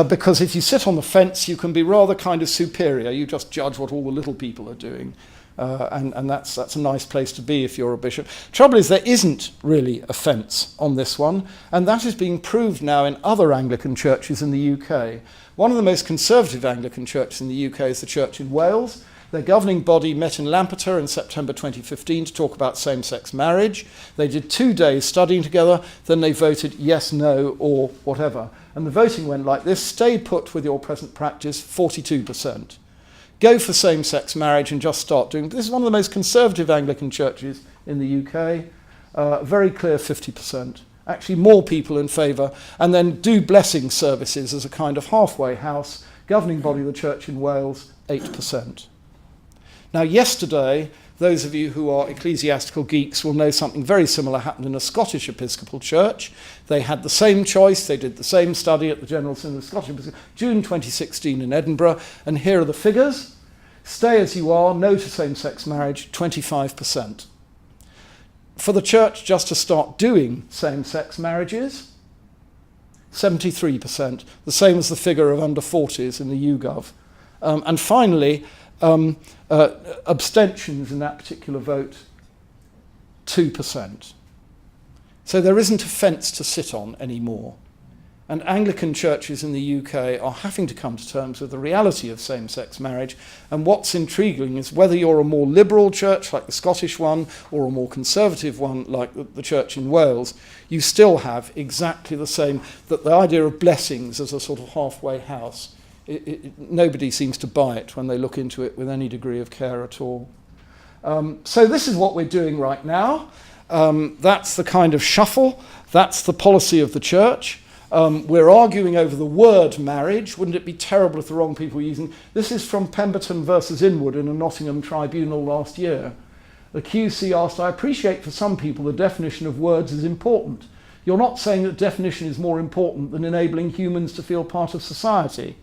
because if you sit on the fence, you can be rather kind of superior. You just judge what all the little people are doing. And that's a nice place to be if you're a bishop. Trouble is, there isn't really a fence on this one, and that is being proved now in other Anglican churches in the UK. One of the most conservative Anglican churches in the UK is the Church in Wales. Their governing body met in Lampeter in September 2015 to talk about same-sex marriage. They did 2 days studying together, then they voted yes, no, or whatever. And the voting went like this: stay put with your present practice, 42%. Go for same-sex marriage and just start doing. This is one of the most conservative Anglican churches in the UK. Very clear 50%. Actually, more people in favour. And then do blessing services as a kind of halfway house. Governing body of the Church in Wales, 8%. Now, yesterday, those of you who are ecclesiastical geeks will know something very similar happened in a Scottish Episcopal Church. They had the same choice. They did the same study at the General Synod of Scottish Episcopal, June 2016 in Edinburgh. And here are the figures. Stay as you are, no to same-sex marriage, 25%. For the church just to start doing same-sex marriages, 73%, the same as the figure of under 40s in the YouGov. And finally, abstentions in that particular vote, 2%. So there isn't a fence to sit on anymore. And Anglican churches in the UK are having to come to terms with the reality of same-sex marriage. And what's intriguing is whether you're a more liberal church like the Scottish one or a more conservative one like the church in Wales, you still have exactly the same, that the idea of blessings as a sort of halfway house. Nobody seems to buy it when they look into it with any degree of care at all. So this is what we're doing right now. That's the kind of shuffle. That's the policy of the church. We're arguing over the word marriage. Wouldn't it be terrible if the wrong people were using... This is from Pemberton versus Inwood in a Nottingham tribunal last year. The QC asked, I appreciate for some people the definition of words is important. You're not saying that definition is more important than enabling humans to feel part of society.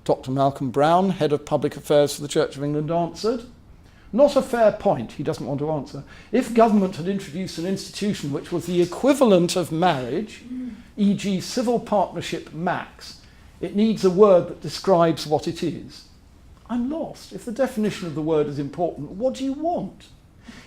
Dr. Malcolm Brown, head of public affairs for the Church of England, answered, not a fair point, he doesn't want to answer. If government had introduced an institution which was the equivalent of marriage, e.g. civil partnership max, it needs a word that describes what it is. I'm lost. If the definition of the word is important, what do you want?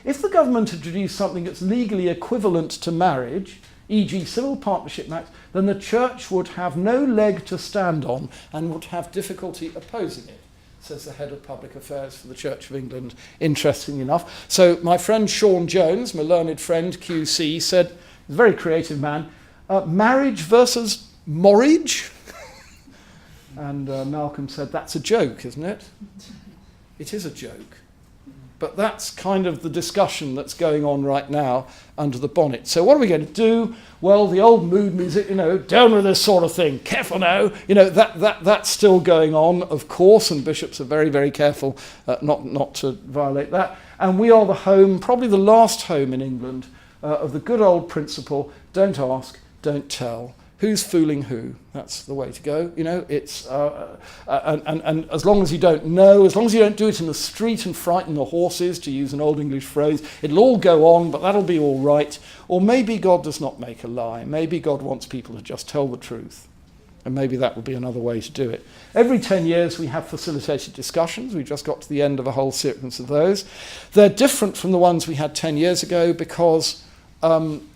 If the government introduced something that's legally equivalent to marriage, e.g. civil partnership max, then the church would have no leg to stand on and would have difficulty opposing it, says the head of public affairs for the Church of England, interestingly enough. So my friend Sean Jones, my learned friend QC, said, he's a very creative man, marriage versus mortgage? And Malcolm said, that's a joke, isn't it? It is a joke. But that's kind of the discussion that's going on right now under the bonnet. So what are we going to do? Well, the old mood music, down with this sort of thing. Careful now. That's still going on, of course, and bishops are very, very careful not to violate that. And we are the home, probably the last home in England, of the good old principle, don't ask, don't tell. Who's fooling who? That's the way to go. It's and as long as you don't know, as long as you don't do it in the street and frighten the horses, to use an old English phrase, it'll all go on, but that'll be all right. Or maybe God does not make a lie. Maybe God wants people to just tell the truth. And maybe that will be another way to do it. Every 10 years we have facilitated discussions. We just got to the end of a whole sequence of those. They're different from the ones we had 10 years ago because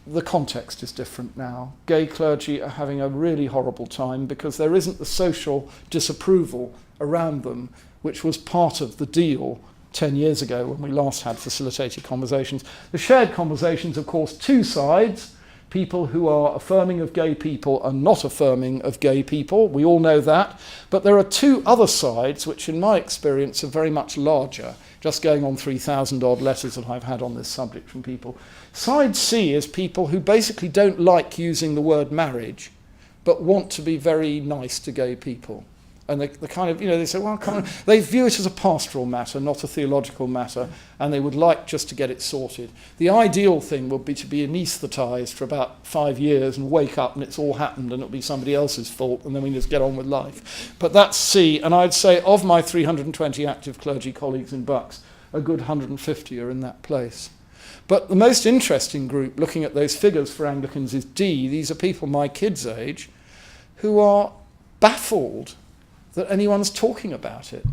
the context is different now. Gay clergy are having a really horrible time because there isn't the social disapproval around them, which was part of the deal 10 years ago when we last had facilitated conversations. The shared conversations, of course, two sides. People who are affirming of gay people and not affirming of gay people. We all know that. But there are two other sides, which in my experience are very much larger, just going on 3,000 odd letters that I've had on this subject from people. Side C is people who basically don't like using the word marriage, but want to be very nice to gay people. And they kind of, they say, well, they view it as a pastoral matter, not a theological matter, and they would like just to get it sorted. The ideal thing would be to be anaesthetised for about 5 years and wake up and it's all happened and it'll be somebody else's fault and then we just get on with life. But that's C, and I'd say of my 320 active clergy colleagues in Bucks, a good 150 are in that place. But the most interesting group, looking at those figures for Anglicans, is D. These are people my kids' age who are baffled that anyone's talking about it.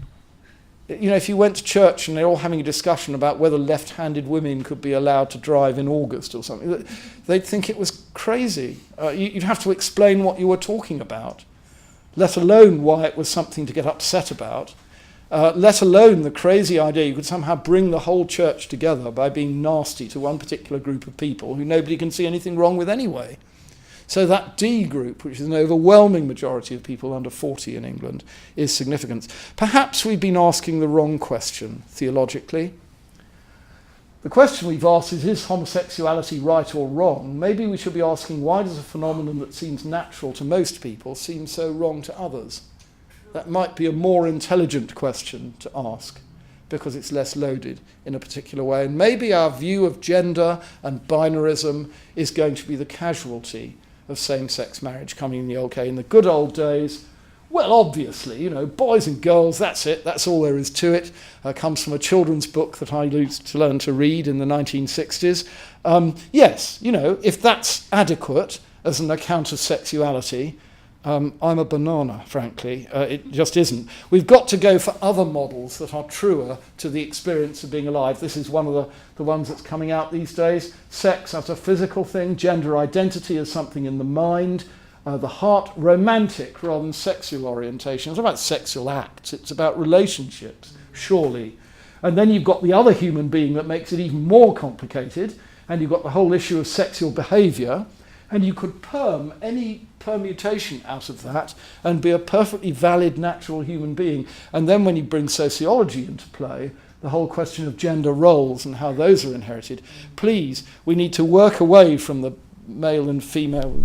If you went to church and they're all having a discussion about whether left-handed women could be allowed to drive in August or something, they'd think it was crazy. You'd have to explain what you were talking about, let alone why it was something to get upset about, let alone the crazy idea you could somehow bring the whole church together by being nasty to one particular group of people who nobody can see anything wrong with anyway. So that D group, which is an overwhelming majority of people under 40 in England, is significant. Perhaps we've been asking the wrong question theologically. The question we've asked is homosexuality right or wrong? Maybe we should be asking, why does a phenomenon that seems natural to most people seem so wrong to others? That might be a more intelligent question to ask, because it's less loaded in a particular way. And maybe our view of gender and binarism is going to be the casualty of same-sex marriage coming in the UK. In the good old days, well, obviously, boys and girls, that's it, that's all there is to it. Comes from a children's book that I used to learn to read in the 1960s. Yes, if that's adequate as an account of sexuality, I'm a banana, frankly. It just isn't. We've got to go for other models that are truer to the experience of being alive. This is one of the ones that's coming out these days. Sex as a physical thing, gender identity as something in the mind, the heart, romantic rather than sexual orientation. It's not about sexual acts, it's about relationships, surely. And then you've got the other human being that makes it even more complicated, and you've got the whole issue of sexual behaviour, and you could perm any permutation out of that and be a perfectly valid natural human being. And then when you bring sociology into play, the whole question of gender roles and how those are inherited, please, we need to work away from the male and female,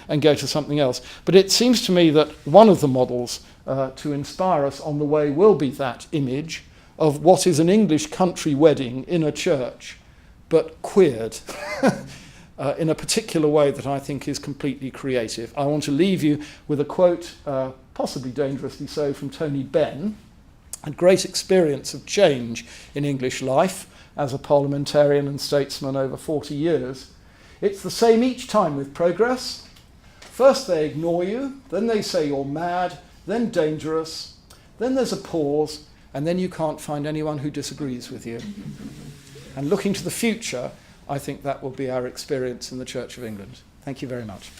and go to something else. But it seems to me that one of the models to inspire us on the way will be that image of what is an English country wedding in a church, but queered. In a particular way that I think is completely creative. I want to leave you with a quote possibly dangerously so, from Tony Benn, and great experience of change in English life as a parliamentarian and statesman over 40 years. It's the same each time with progress. First they ignore you, then they say you're mad, then dangerous, then there's a pause, and then you can't find anyone who disagrees with you. And looking to the future, I think that will be our experience in the Church of England. Thank you very much.